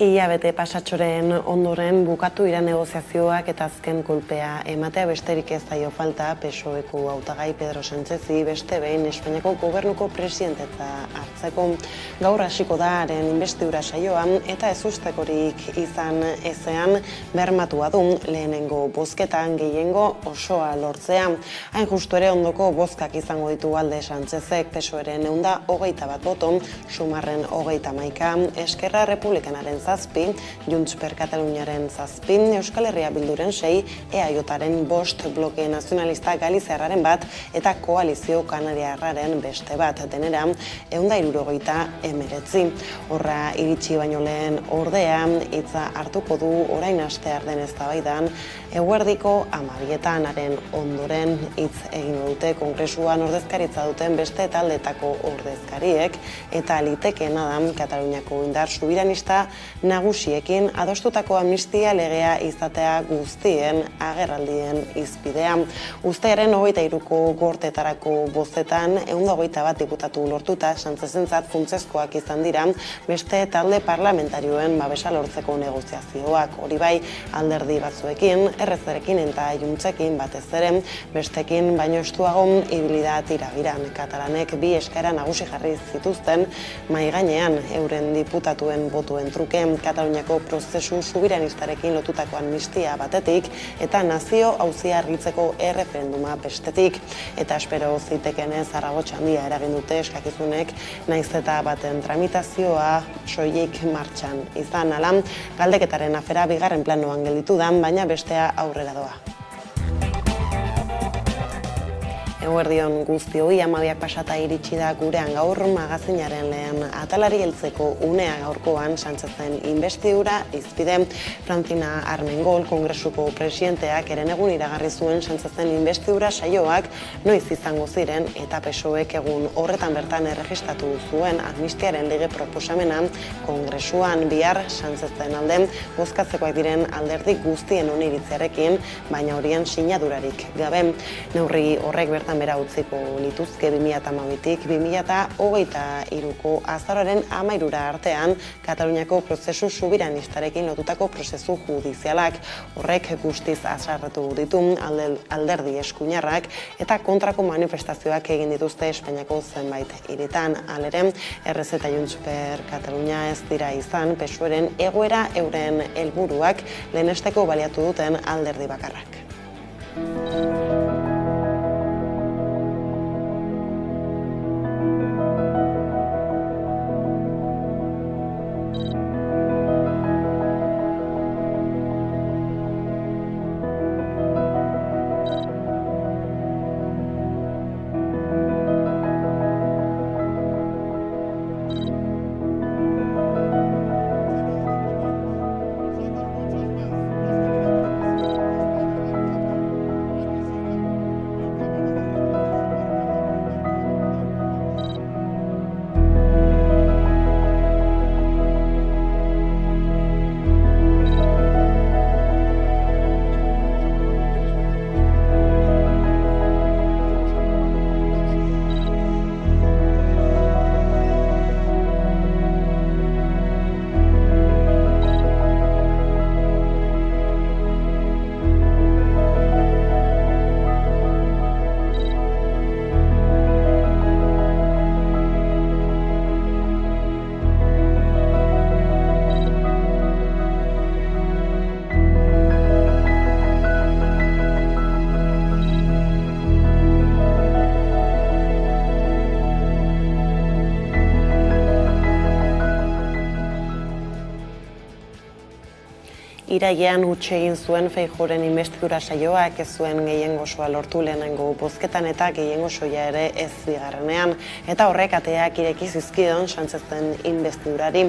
Hilabete pasatxoren ondoren bukatu dira negoziazioak eta azken kolpea ematea besterik ez zaio falta PSOEko hautagai Pedro Sánchezi beste behin Espainiako gobernuko presidentetza hartzeko. Gaur hasiko da haren inbestidura saioa eta ezustekorik izan ezean bermatua du lehenengo bozketan gehiengo osoa lortzea. Hain justu ere ondoko bozkak izango ditu alde Sánchezek PSOEren 121 boto, Sumarren 31, Esquerra Republikanaren 7, Junts per Kataluniaren 7, Euskal Herria Bilduren 6, EAJaren 5, Bloke Nazionalista Galiziarraren 1 eta Koalizio Kanariarraren beste bat, denera 169. Horra iritsi baino lehen ordea, hitza hartuko du orain astear den eztabaidan, eguerdiko 12 haren ondoren hitz egingo dute Kongresuan ordezkaritza duten beste taldeetako ordezkariek eta litekeena da Kataluniako indar subiranista nagusiekin adostutako amnistia legea izatea guztien agerraldien izpidea. Uztailaren 23ko gorteetarako bozetan 121 diputatu lortuta Sánchezentzat funtsezkoak izan dira beste talde parlamentarioen babesa lortzeko negoziazioak. Hori bai, alderdi batzuekin, errezerekin eta Juntsekin batez ere, bestekin baino estuago ibili da tirabiran. Katalanek bi eskaera nagusi jarri zituzten mahai gainean euren diputatuen botuen truke Kataluniako prozesu subiranistarekin lotutako amnistia batetik eta nazio auzia argitzeko erreferenduma bestetik. Eta espero zitekenez Zaragoza handia eragin dute eskakizunek nahiz eta baten tramitazioa soilik martxan izan ala. Galdeketaren afera bigarren planoan gelditu da, baina bestea aurrera doa. Eguerdion guztioi, 12 pasata iritsi da gurean gaur magazinaren lehen atalari heltzeko unea gaurkoan Sánchezen inbestidura izpide. Francina Armengol, Kongresuko presidenteak herenegun iragarri zuen Sánchezen inbestidura saioak noiz izango ziren eta PSOEk egun horretan bertan erregistratu zuen amnistiaren lege proposamena Kongresuan bihar Sánchezen alde bozkatzekoak diren alderdi guztien oniritziarekin, baina horien sinadurarik gabe. Neurri horrek bertan bera utziko lituzke 2012tik 2023ko azaroaren 13 artean Kataluniako prozesu subiranistarekin lotutako prozesu judizialak. Horrek guztiz azarratu ditu alderdi eskuinarrak eta kontrako manifestazioak egin dituzte Espainiako zenbait hiritan. Halere, RZ eta Junts per Katalunia ez dira izan PSOEren egoera euren helburuak lehenesteko baliatu duten alderdi bakarrak. Irailean huts egin zuen Feijóoren inbestidura saioak ez zuen gehiengo osoa lortu lehenengo bozketan eta gehiengo soila ere ez bigarrenean. Eta horrek ateak ireki zizkidon Sánchezen inbestidurari.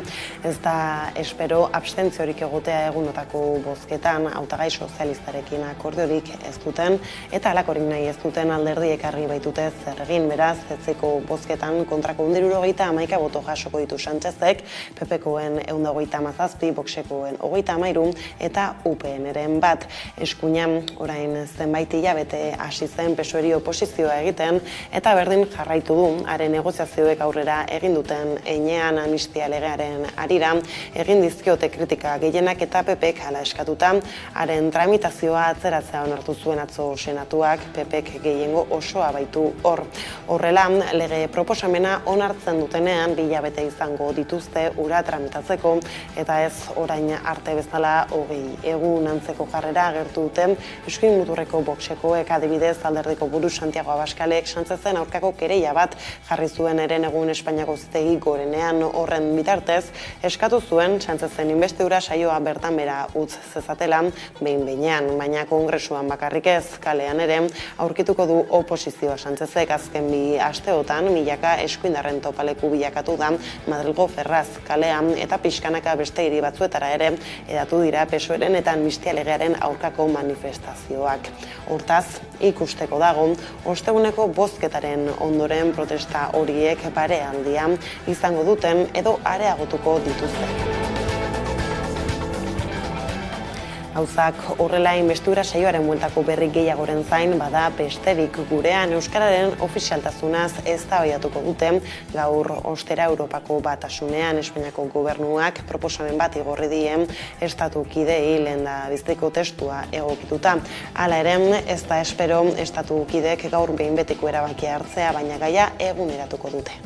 Ez da espero abstentziorik egotea egunotako bozketan hautagai sozialistarekin akordiorik ez duten eta halakorik nahi ez duten alderdiek argi baitute zer egin. Beraz, etzeko bozketan kontrako 171 boto jasoko ditu Sánchezek, PPkoen 137, Voxekoen 33 eta UPNren bat. Eskuinan orain zenbait hilabete hasi zen PSOEri oposizioa egiten eta berdin jarraitu du haren negoziazioek aurrera egin duten heinean amnistia legearen harira egin dizkiote kritika gehienak eta PPk hala eskatuta haren tramitazioa atzeratzea onartu zuen atzo senatuak PPk gehiengo osoa baitu hor. Horrela, lege proposamena onartzen dutenean 2 hilabete izango dituzte ura tramitatzeko eta ez orain arte bezala 20 egun antzeko jarrera agertu duten Eskuin Muturreko Voxekoek adibidez alderdiko buru Santiago Abaskalek Sánchezen aurkako kereila bat jarri zuen Herenegun Espainiako Auzitegi Gorenean horren bitartez eskatu zuen Sánchezen inbestidura saioa bertan bera utz zezatela behin-behinean, baina Kongresuan bakarrik ez, kalean ere aurkituko du oposizioa Sánchezek azken 2 asteotan milaka eskuindarren topaleku bilakatu da Madrilgo Ferraz kalean eta pixkanaka beste hiri batzuetara ere edatu dira PSOEren eta amnistia legearen aurkako manifestazioak. Hortaz, ikusteko dago, osteguneko bozketaren ondoren protesta horiek parealdia izango duten edo areagotuko dituzte. Gauzak horrela inbestidura saioaren bueltako berri gehiagoren zain bada besterik gurean euskararen ofizialtasunaz eztabaidatuko dute gaur ostera Europako Batasunean Espainiako gobernuak proposamen bat igorri die estatu kideei lehendabiziko testua egokituta. Hala ere, ez da espero estatu kideek gaur behin betiko erabakia hartzea, baina gaia eguneratuko dute.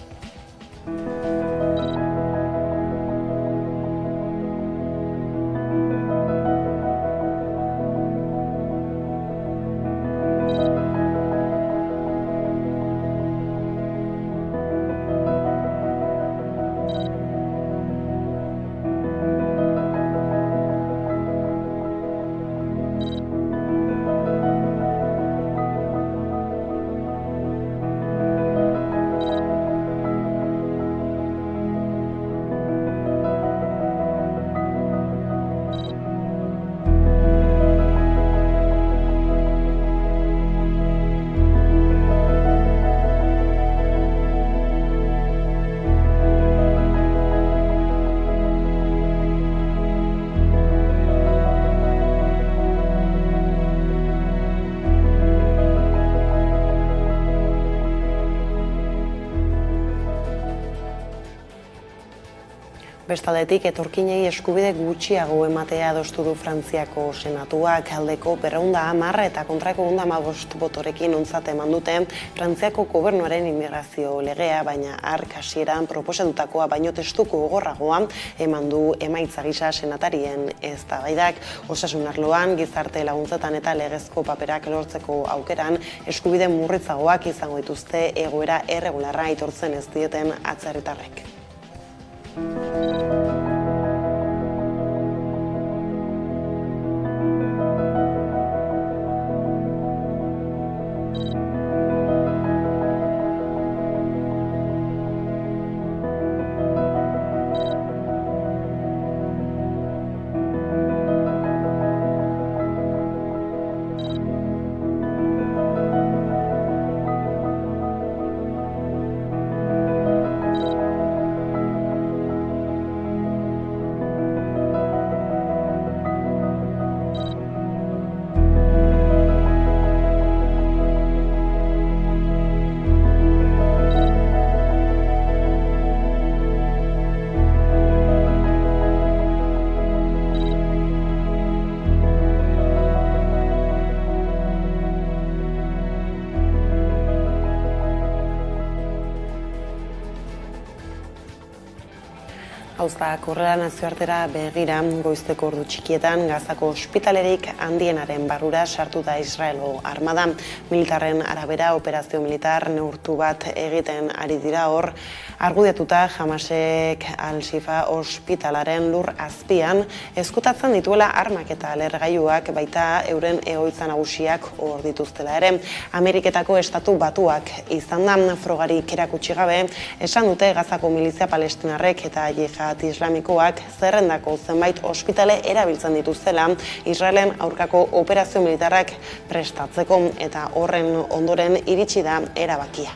Bestaldetik, etorkinei eskubide gutxiago ematea adostu du Frantziako Senatuak aldeko 210 eta kontrako 115 botorekin ontzat eman dute Frantziako gobernuaren immigrazio legea, baina hark hasieran proposatutakoa baino testuko gogorragoa eman du emaitza gisa senatarien eztabaidak. Osasun arloan, gizarte laguntzetan eta legezko paperak lortzeko aukeran eskubide murritzagoak izango dituzte egoera erregularra aitortzen ez dieten atzerritarrek. Gauzak horrela nazioartera begira goizteko ordu txikietan Gazako ospitalerik handienaren barrura sartu da Israelo armada. Militarren arabera operazio militar neurtu bat egiten ari dira hor, argudiatuta Hamasek Al-Shifa ospitalaren lur azpian ezkutatzen dituela armak eta lehergailuak baita euren egoitza nagusiak hor dituztela ere. Ameriketako estatu batuak izan da frogarik erakutsi gabe, esan dute Gazako milizia palestinarrek eta jihad islamikoak zerrendako zenbait ospitale erabiltzen dituztela Israelen aurkako operazio militarrak prestatzeko eta horren ondoren iritsi da erabakia.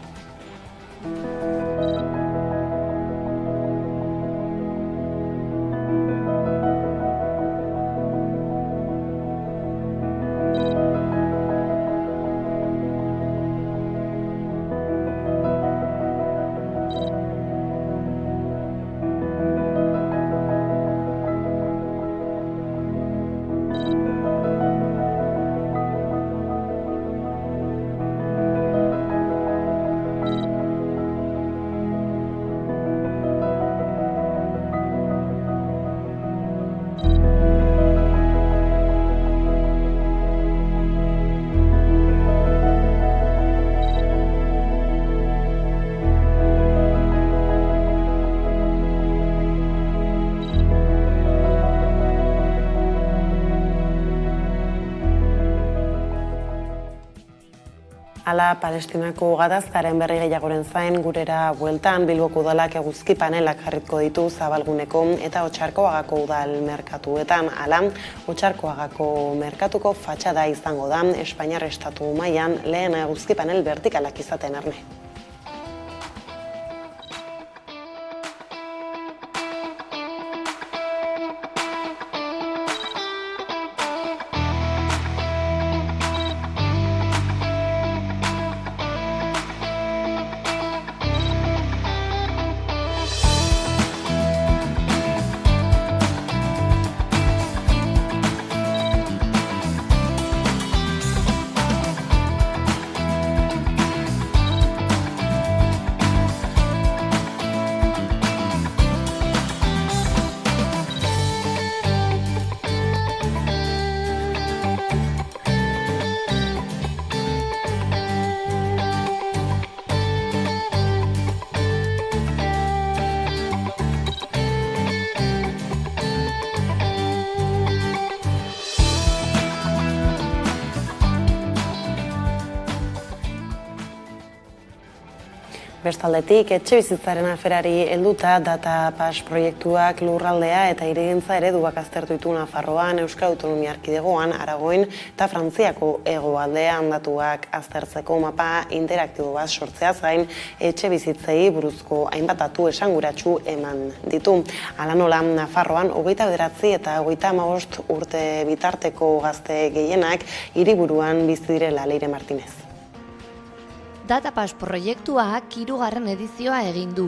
Hala, Palestinako gatazkaren berri gehiagoren zain gurera bueltan Bilboko udalak eguzki panelak jarriko ditu Zabalguneko eta Otxarkoagako udal merkatuetan. Hala, Otxarkoagako merkatuko fatxada izango da Espainiar estatu mailan lehen eguzki panel vertikalak izaten Arne. Bestaldetik, etxebizitzaren aferari helduta Data Pass proiektuak lurraldea eta hirigintza ereduak aztertu ditu Nafarroan, Euskal Autonomia Erkidegoan, Aragoin eta Frantziako hegoaldean datuak aztertzeko mapa interaktibo bat sortzeaz gain etxebizitzei buruzko hainbat datu esanguratsu eman ditu. Hala nola, Nafarroan 29 eta 55 urte bitarteko gazte gehienak hiriburuan bizi direla. Leire Martinez. Data Pass proiektuak 3. edizioa egin du,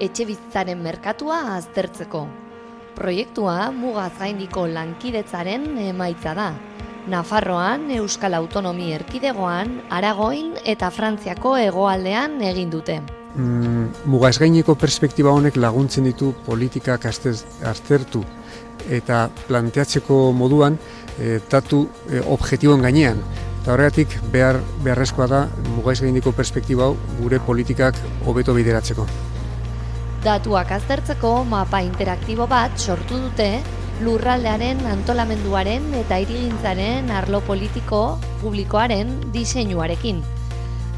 etxebizitzaren merkatua aztertzeko. Proiektua mugaz gaindiko lankidetzaren emaitza da. Nafarroan, Euskal Autonomia Erkidegoan, Aragoin eta Frantziako hegoaldean egin dute. Mugaz gaineko perspektiba honek laguntzen ditu politikak aztertu eta planteatzeko moduan datu objektiboen gainean. Eta horregatik beharrezkoa da mugaz gaindiko perspektiba hau gure politikak hobeto bideratzeko. Datuak aztertzeko mapa interaktibo bat sortu dute lurraldearen antolamenduaren eta hirigintzaren arlo politiko publikoaren diseinuarekin.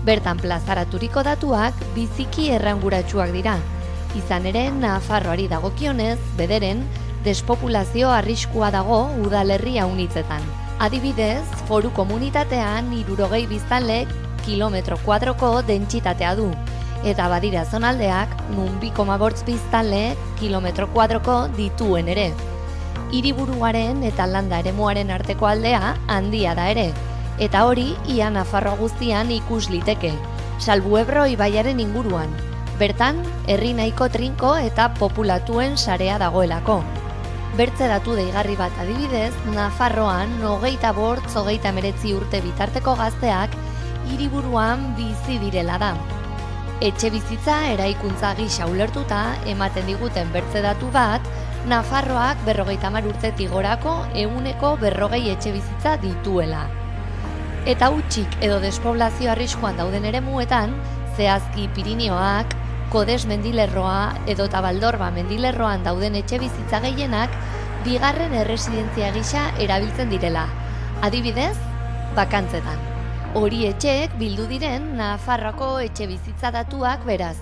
Bertan plazaraturiko datuak biziki erranguratsuak dira. Izan ere, Nafarroari dagokionez, bederen, despopulazio arriskua dago udalerri haunitzetan. Adibidez, foru komunitatean 60 biztanlek kilometro kuadroko dentsitatea du, eta badira zonaldeak nun 2,8 biztanle kilometro kuadroko dituen ere. Hiriburuaren eta landa eremuaren arteko aldea handia da ere, eta hori ia Nafarroa guztian ikus liteke, salbu Ebro ibaiaren inguruan. Bertan, herri nahiko trinko eta populatuen sarea dagoelako. Bertze datu deigarri bat adibidez, Nafarroan 25-39 urte bitarteko gazteak hiriburuan bizi direla da. Etxebizitza eraikuntza gisa ulertuta ematen diguten bertze datu bat, Nafarroak 50 urtetik gorako 140 etxebizitza dituela. Eta hutsik edo despoblazio arriskuan dauden eremuetan, zehazki Pirinioak, Kodes mendilerroa edo Tabaldorba mendilerroan dauden etxebizitza gehienak bigarren erresidentzia gisa erabiltzen direla. Adibidez, bakantzetan. Hori etxeek bildu diren Nafarroako etxebizitza datuak beraz.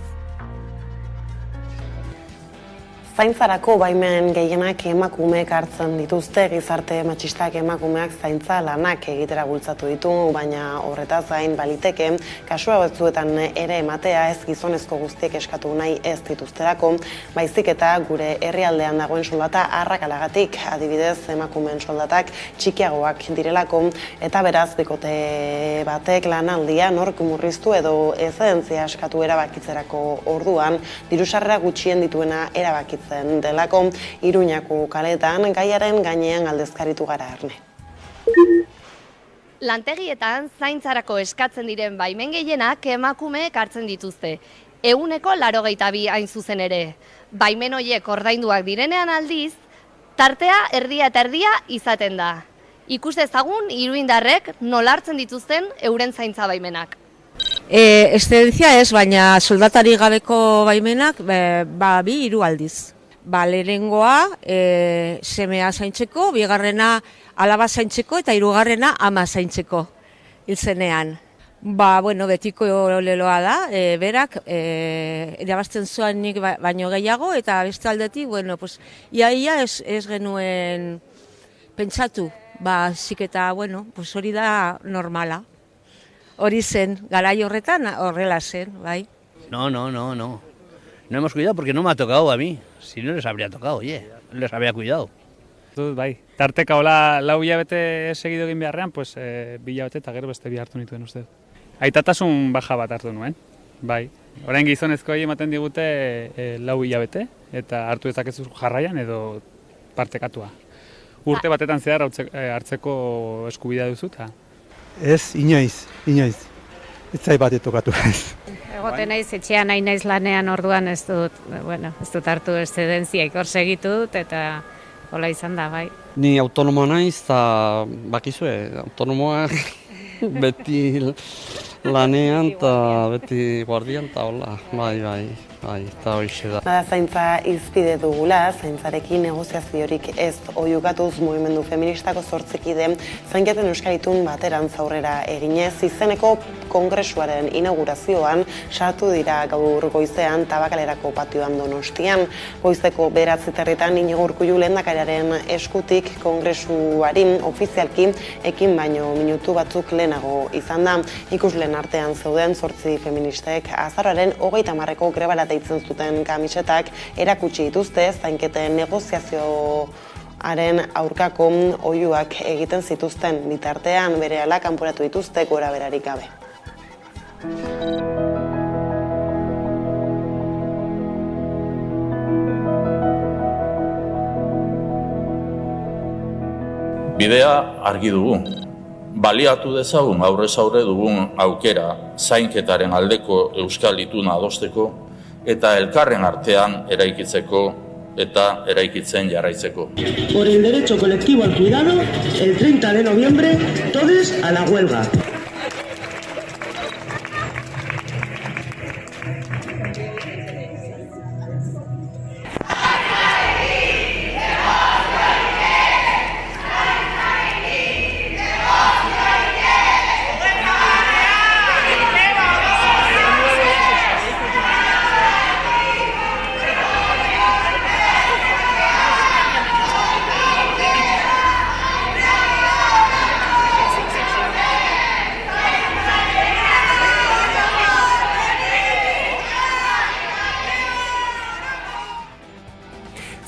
Zaintzarako baimen gehienak emakumeek hartzen dituzte, gizarte matxistak emakumeak zaintza lanak egitera bultzatu ditu, baina horretaz gain baliteke, kasua batzuetan ere ematea ez gizonezko guztiek eskatu nahi ez dituzterako, baizik eta gure herrialdean dagoen soldata arrakalagatik, adibidez emakumeen soldatak txikiagoak direlako, eta beraz bikote batek lanaldia nork murriztu edo eszedentzia eskatu erabakitzerako orduan, dirusarrera gutxien dituena erabakitzen delako, Iruñako kaletan gaiaren gainean aldezkaritu gara Arne. Lantegietan zaintzarako eskatzen diren baimen gehienak emakumeek hartzen dituzte. 82 hain zuzen ere. Baimen horiek ordainduak direnean aldiz, tartea erdia eta erdia izaten da. Ikus dezagun iruindarrek nola hartzen dituzten euren zaintza baimenak. Eszedentzia ez, baina soldatari gabeko baimenak 2-3 aldiz. Lehenengoa semea zaintzeko, bigarrena alaba zaintzeko eta hirugarrena ama zaintzeko hil zenean. Bueno, betiko leloa da, berak, irabazten zuan nik baino gehiago, eta beste aldetik, bueno, pues, iaia ez genuen pentsatu, ziketa, bueno, pues hori da normala. Hori zen, garai horretan horrela zen, bai. No. No hemos cuidado porque no me ha tocado a mí. Si no les habría tocado, oye, les habría cuidado. Bai, tarteka hola 4 hilabete segido egin beharrean, pues 2 hilabete eta gero beste 2 hartu nituen uste. Aitatasun baja bat hartu nuen, bai. Orain gizonezkoei ematen digute 4 hilabete eta hartu dezakezu jarraian edo partekatua. Urte batetan zehar hartzeko eskubidea duzu eta? Ez, inoiz. Ez zai bat etokatu ez. Egoten naiz etxean nahi naiz lanean orduan ez dut hartu eszedentzia ikor segitu dut eta hola izan da, bai. Ni autonomoa naiz eta bakizue, autonomoa beti lanean eta beti guardian eta hola, bai, eta hoxe da. Bada zaintza izpide dugula, zaintzarekin negoziaziorik ez oiukatuz mugimendu feministako 8 kide zainketen Euskal Itun baterantz aurrera eginez, izeneko kongresuaren inaugurazioan sartu dira gaur goizean Tabakalerako patioan Donostian. Goizeko 9:00 Inigo Urkullu lehendakariaren eskutik kongresuari ofizialki ekin baino minutu batzuk lehenago izan da. Ikusleen artean zeuden 8 feministek azaroaren 30ko grebara deitzen zuten kamisetak erakutsi dituzte zainketen negoziazioaren aurkako oihuak egiten zituzten bitartean berehala kanporatu dituzte gora berarik gabe. Bidea argi dugu. Baliatu dezagun aurrez aurre dugun aukera zainketaren aldeko Euskal Ituna adosteko eta elkarren artean eraikitzeko eta eraikitzen jarraitzeko. Por el derecho colectivo al cuidado, el 30 de noviembre, todos a la huelga.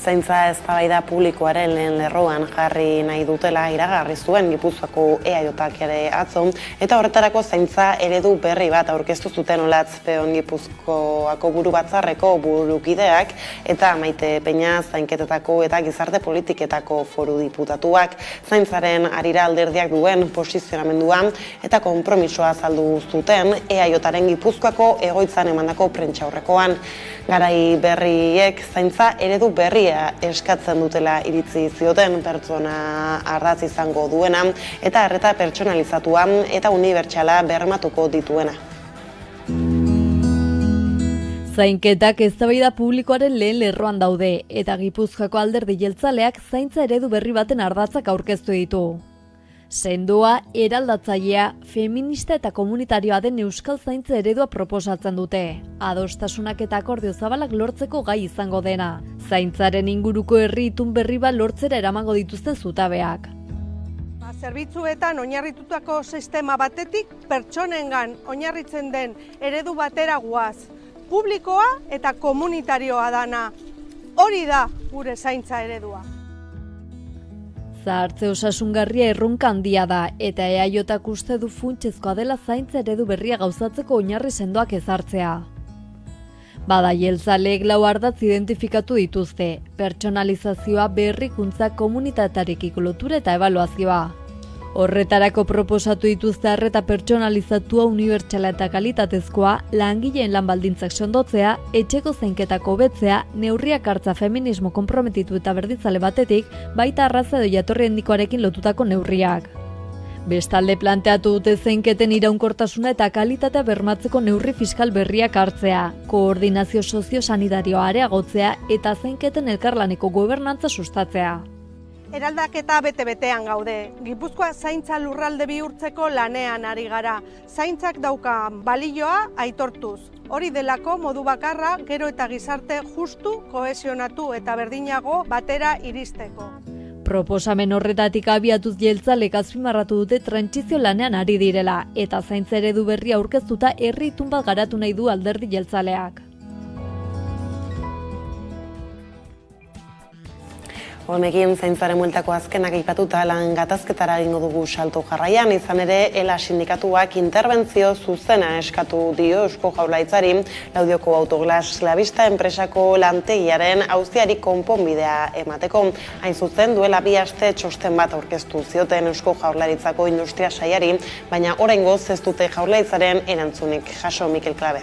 Zaintza eztabaida publikoaren lehen lerroan jarri nahi dutela iragarri zuen Gipuzkoako EAJak ere atzo, eta horretarako zaintza eredu berri bat aurkeztu zuten Olatz Peon Gipuzkoako buru batzarreko burukideak eta Maite Peña zainketetako eta gizarte politiketako foru diputatuak. Zaintzaren harira alderdiak duen posizionamendua eta konpromisoa azaldu zuten EAJaren Gipuzkoako egoitzan emandako prentsaurrekoan. Garai berriek zaintza eredu berria eskatzen dutela iritzi zioten, pertsona ardatz izango duena eta arreta pertsonalizatua eta unibertsala bermatuko dituena. Zainketak eztabaida publikoaren lehen lerroan daude eta Gipuzkoako alderdi jeltzaleak zaintza eredu berri baten ardatzak aurkeztu ditu. Sendoa, eraldatzailea, feminista eta komunitarioa den euskal zaintza eredua proposatzen dute. Adostasunak eta akordio zabalak lortzeko gai izango dena. Zaintzaren inguruko herri itun berri bat lortzera eramango dituzten zutabeak. Zerbitzuetan oinarritutako sistema batetik pertsonengan oinarritzen den eredu batera guaz. Publikoa eta komunitarioa dana. Hori da gure zaintza eredua. Zahartze osasungarria erronka handia da eta EAJak uste du funtsezkoa dela zaintza eredu berria gauzatzeko oinarri sendoak ezartzea. Bada jeltzaleek 4 ardatz identifikatu dituzte: pertsonalizazioa, berrikuntza, komunitatearekiko lotura eta ebaluazioa. Horretarako proposatu dituzte arreta pertsonalizatua, unibertsala eta kalitatezkoa, langileen lan baldintzak sendotzea, etxeko zainketako hobetzea, neurriak hartza feminismo konprometitu eta berdinzale batetik, baita arraza edo jatorri etnikoarekin lotutako neurriak. Bestalde planteatu dute zainketen iraunkortasuna eta kalitatea bermatzeko neurri fiskal berriak hartzea, koordinazio sozio-sanitarioa areagotzea eta zainketen elkarlaneko gobernantza sustatzea. Eraldaketa bete-betean gaude. Gipuzkoa zaintza lurralde bihurtzeko lanean ari gara. Zaintzak daukan balioa aitortuz. Hori delako modu bakarra gero eta gizarte justu, kohesionatu eta berdinago batera iristeko. Proposamen horretatik abiatuz jeltzalek azpimarratu dute trantsizio lanean ari direla eta zaintza eredu berria aurkeztuta herri itun bat garatu nahi du alderdi jeltzaleak. Honekin zaintzaren bueltako azkenak aipatuta lan gatazketara egingo dugu salto jarraian, izan ere ELA sindikatuak interbentzio zuzena eskatu dio Eusko Jaurlaritzari Laudioko Autoglas Lavista enpresako lantegiaren auziari konponbidea emateko. Hain zuzen duela 2 aste txosten bat aurkeztu zioten Eusko Jaurlaritzako industria sailari, baina oraingoz ez dute Jaurlaritzaren erantzunik jaso. Mikel Klaber.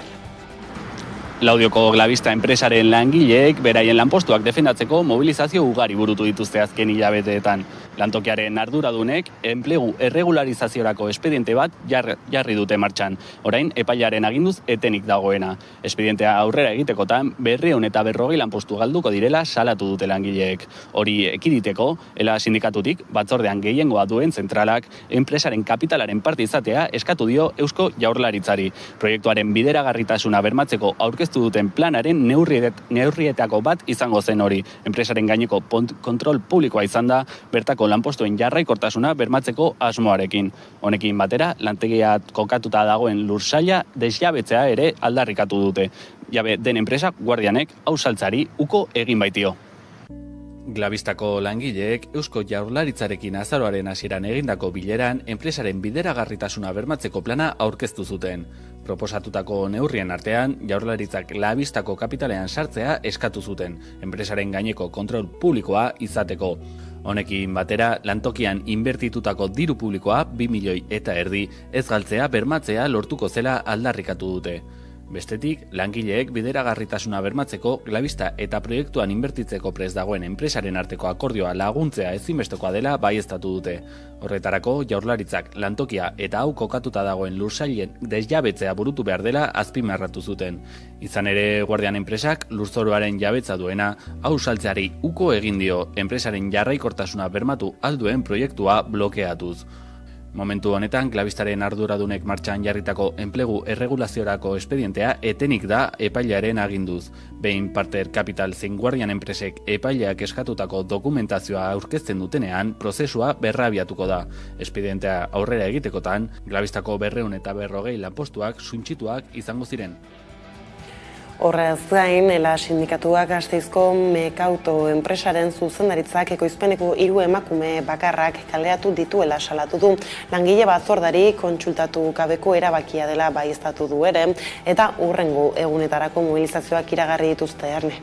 Laudioko Lavista enpresaren langileek beraien lanpostuak defendatzeko mobilizazio ugari burutu dituzte azken hilabeteetan. Lantokiaren arduradunek enplegu erregularizaziorako espediente bat jarri dute martxan. Orain epailaren aginduz etenik dagoena. Espedientea aurrera egitekotan 240 lanpostu galduko direla salatu dute langileek. Hori ekiditeko, ELA sindikatutik batzordean gehiengoa duen zentralak enpresaren kapitalaren parte izatea eskatu dio Eusko Jaurlaritzari. Proiektuaren bideragarritasuna bermatzeko aurkeztu duten planaren neurrietako bat izango zen hori. Enpresaren gaineko kontrol publikoa izan da, bertako lanpostuen jarraikortasuna bermatzeko asmoarekin. Honekin batera, lantegia kokatuta dagoen lursaila desjabetzea ere aldarrikatu dute. Jabe den enpresak guardianek hau saltzari uko egin baitio. Glavistako langileek Eusko Jaurlaritzarekin azaroaren hasieran egindako bileran enpresaren bideragarritasuna bermatzeko plana aurkeztu zuten. Proposatutako neurrien artean, Jaurlaritzak Glavistako kapitalean sartzea eskatu zuten, enpresaren gaineko kontrol publikoa izateko. Honekin batera, lantokian inbertitutako diru publikoa 2,5 milioi ez galtzea bermatzea lortuko zela aldarrikatu dute. Bestetik, langileek bideragarritasuna bermatzeko Glavista eta proiektuan inbertitzeko prest dagoen enpresaren arteko akordioa laguntzea ezinbestekoa dela baieztatu dute. Horretarako, Jaurlaritzak lantokia eta hau kokatuta dagoen lursailen desjabetzea burutu behar dela azpimarratu zuten. Izan ere, guardian enpresak lurzoruaren jabetza duena hau saltzeari uko egin dio enpresaren jarraikortasuna bermatu alduen proiektua blokeatuz. Momentu honetan, Glavistaren arduradunek martxan jarritako enplegu erregulaziorako espedientea etenik da epailearen aginduz. Behin Parter Capital zein guardian enpresek epaileak eskatutako dokumentazioa aurkezten dutenean, prozesua berrabiatuko da. Espedientea aurrera egitekotan, Glavistako 240 lanpostuak suntsituak izango ziren. Horrez gain, ELA sindikatuak Gasteizko Mekauto enpresaren zuzendaritzak ekoizpeneko 3 emakume bakarrak kaleratu dituela salatu du. Langile batzordari kontsultatu gabeko erabakia dela baieztatu du ere, eta hurrengo egunetarako mobilizazioak iragarri dituzte erne.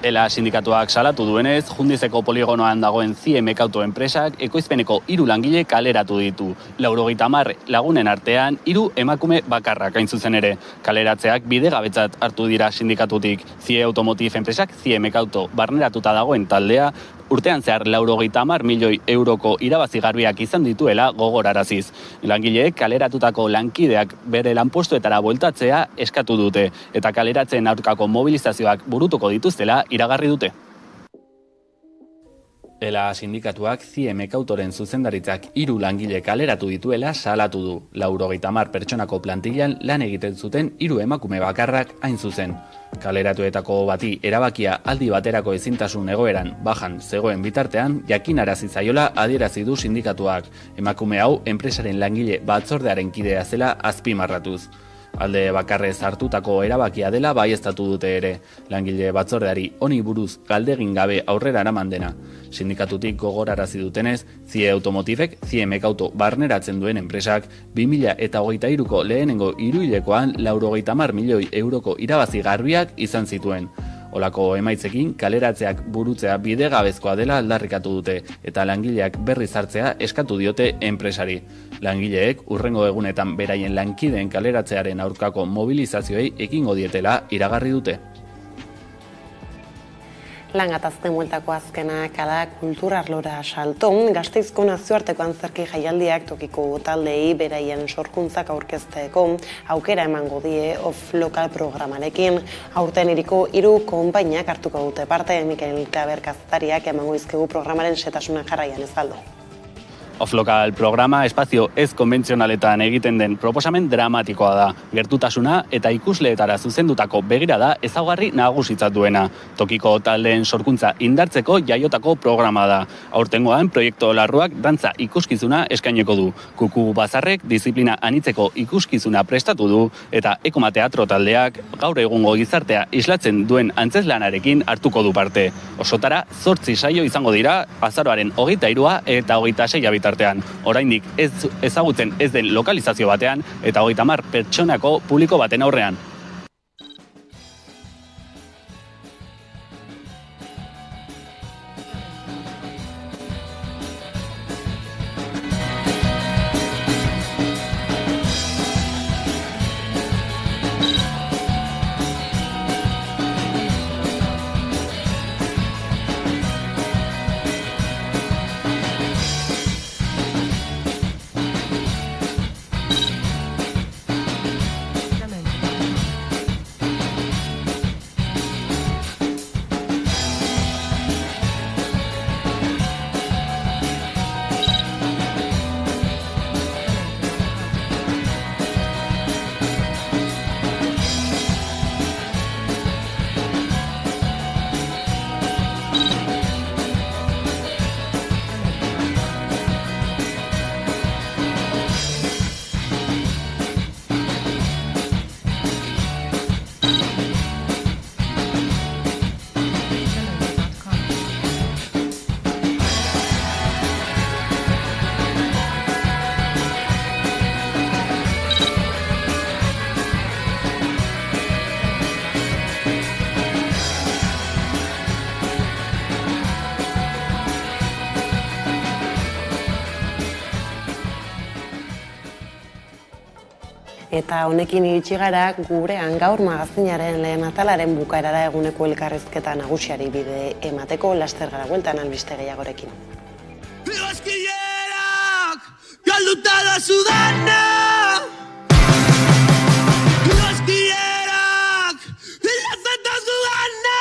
ELA sindikatuak salatu duenez, Jundizeko poligonoan dagoen CIE Mekauto enpresak ekoizpeneko 3 langile kaleratu ditu. 90 lagunen artean 3 emakume bakarrak hain zuzen ere. Kaleratzeak bidegabetzat hartu dira sindikatutik. CIE Automotive enpresak CIE Mekauto barneratuta dagoen taldea urtean zehar 90 milioi euroko irabazi garbiak izan dituela gogoraraziz. Langileek kaleratutako lankideak bere lanpostuetara bueltatzea eskatu dute eta kaleratzen aurkako mobilizazioak burutuko dituztela iragarri dute. ELA sindikatuak CIE Mekautoren zuzendaritzak 3 langile kaleratu dituela salatu du. 90 pertsonako plantillan lan egiten zuten 3 emakume bakarrak hain zuzen. Kaleratuetako bati erabakia aldi baterako ezintasun egoeran bajan zegoen bitartean jakinarazi zaiola adierazi du sindikatuak. Emakume hau enpresaren langile batzordearen kidea zela azpimarratuz. Alde bakarrez hartutako erabakia dela baieztatu dute ere. Langile batzordeari honi buruz galdegin gabe aurrera eraman dena. Sindikatutik gogorarazi dutenez, CIE Automotivek CIE Mekauto barneratzen duen enpresak 2023ko lehenengo hiruhilekoan 90 milioi euroko irabazi garbiak izan zituen. Olako emaitzekin kaleratzeak burutzea bidegabezkoa dela aldarrikatu dute eta langileak berriz hartzea eskatu diote enpresari. Langileek hurrengo egunetan beraien lankideen kaleratzearen aurkako mobilizazioei ekingo dietela iragarri dute. Lan gatazten bueltako azkenak ala kultura arlora salto, Gasteizko nazioarteko antzerki jaialdiak tokiko taldei beraien sorkuntzak aurkezteko aukera emango die off-lokal programarekin. Aurten hiriko 3 konpainiak hartuko dute parte. Mikel Klaber kazetariak emango dizkigu programaren xetasuna jarraian ezaldu. Off-lokal programa espazio ez konbentzionaletan egiten den proposamen dramatikoa da. Gertutasuna eta ikusleetara zuzendutako begirada ezaugarri nagusitzat duena. Tokiko taldeen sorkuntza indartzeko jaiotako programa da. Aurtengoan proiektu larruak dantza ikuskizuna eskaineko du. Kuku Bazarrek disiplina anitzeko ikuskizuna prestatu du eta Ekoma Teatro taldeak gaur egungo gizartea islatzen duen antzezlanarekin hartuko du parte. Osotara 8 saio izango dira azaroaren 23 eta 26 bitartean. Oraindik ezagutzen ez den lokalizazio batean eta 30 pertsonako publiko baten aurrean. Eta honekin iritsi gara gurean gaur magazinaren lehen atalaren bukaerara eguneko elkarrizketa nagusiari bide emateko laster gara bueltan albiste gehiagorekin. Igozkilerak galduta da Sudana. Igozkilerak hilazeta Sudana.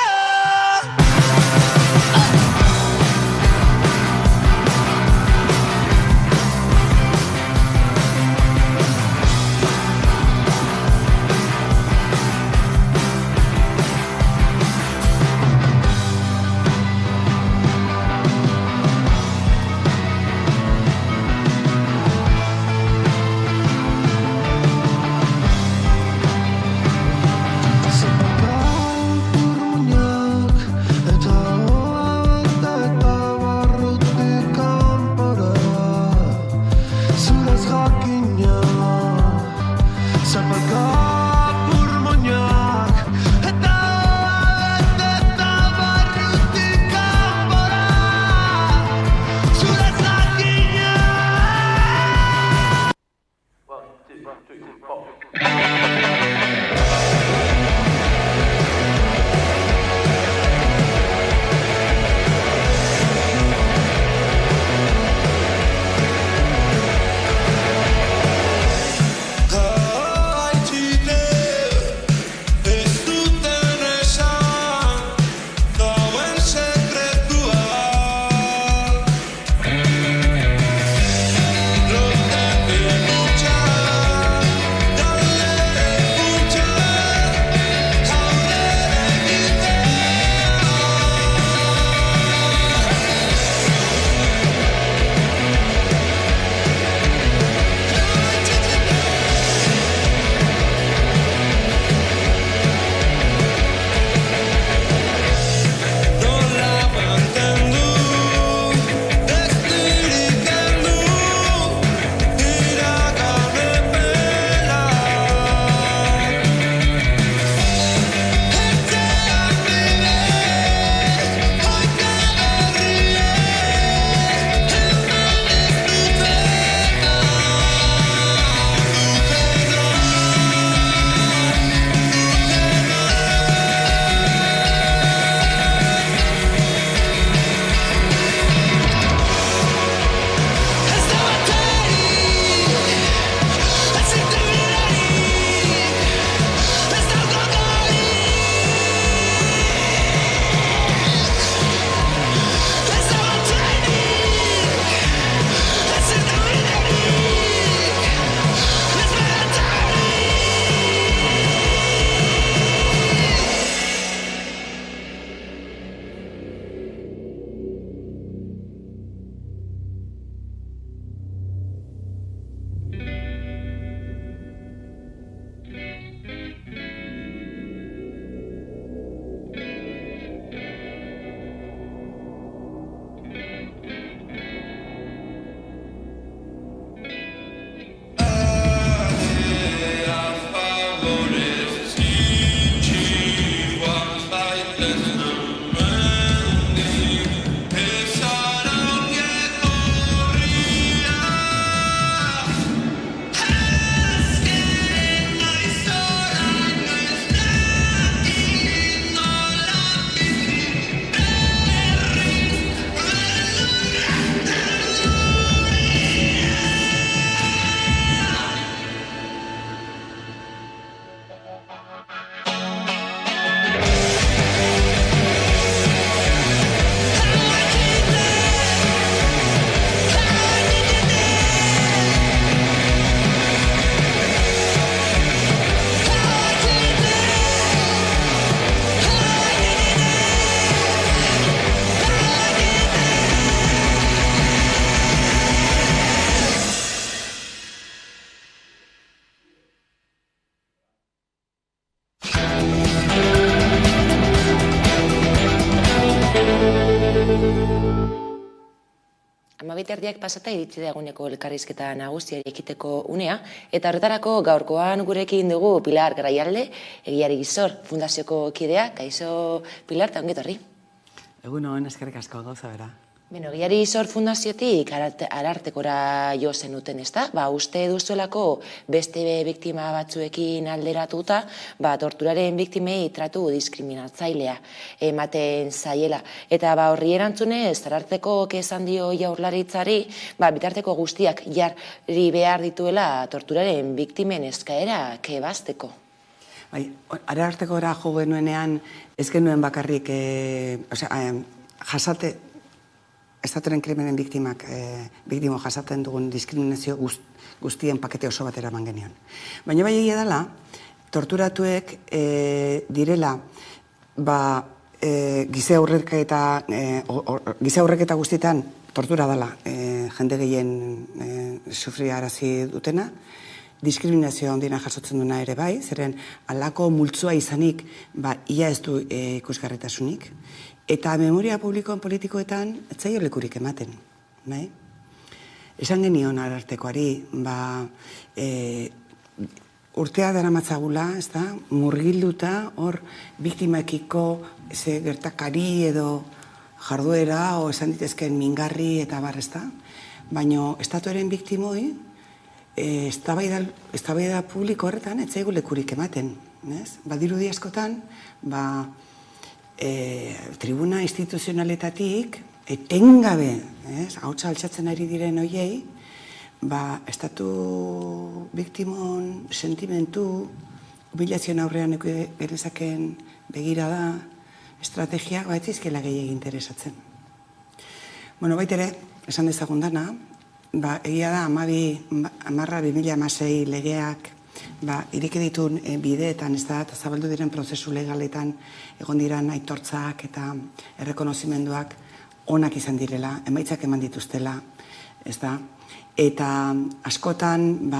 12:30 pasata iritsi da eguneko elkarrizketa nagusia ekiteko unea, eta horretarako gaurkoan gurekin dugu Pilar Garaialde, Egiari Gizor Fundazioko kidea. Kaixo Pilar, eta ongi etorri. Egunon, eskerrik asko gauza bera. Egiari Gizor Fundaziotik Arartekora jo zenuten, ezta? Uste duzuelako beste biktima batzuekin alderatuta, torturaren biktimei tratu diskriminatzailea ematen zaiela. Eta horri erantzunez, Arartekok esan dio Jaurlaritzari, bitarteko guztiak jarri behar dituela torturaren biktimen eskaerak ebazteko. Arartekora jo genuenean, ez genuen bakarrik, Estatuaren krimenen biktimo jasaten dugun diskriminazio guztien pakete oso bat eraman genion. Baina bai egia dela, torturatuek direla giza aurreketa guztietan tortura dela jende gehien sufriarazi dutena, diskriminazioa ondina jasotzen duna ere bai, zeren alako multzua izanik ia ez du ikusgarritasunik, eta memoria publikoan politikoetan etzaio lekurik ematen. Esan genion Arartekoari, urtea daramatzagula, murgilduta, hor biktimekiko gertakari edo jarduera, o esan ditezken mingarri eta bar, baina estatuaren biktimoi, eztabaida publiko horretan etzaigu lekurik ematen. Badirudi askotan, tribuna instituzionaletatik, etengabe, hautsa altxatzen ari diren hoiei, estatu biktimon sentimentu, humilazioen aurrean genezaken begirada, estrategiak, ez izkela gehiagin interesatzen. Baitere, esan dezagun dana, egia da, 12/2016 legeak ireki ditun bideetan, eta zabaldu diren prozesu legaletan egon diran aitortzak eta errekonozimenduak onak izan direla, emaitzak eman dituztela, eta askotan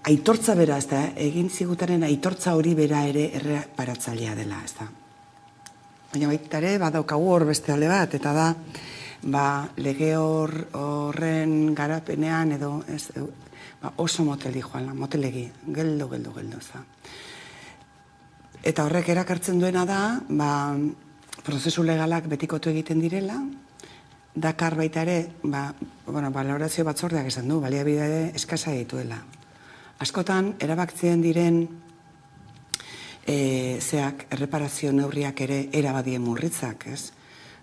aitortza bera, egin zigutaren aitortza hori bera ere erreparatzailea dela, baina baita ere, badaukagu hor beste alde bat, eta da, lege horren garapenean edo oso moteli joan, motelegi, geldo. Eta horrek erakartzen duena da, prozesu legalak betikotu egiten direla, dakar baita ere, balorazio batzordeak esan du, baliabide eskasa dituela. Askotan, erabaktzen diren erreparazio neurriak ere erabadien murritzak,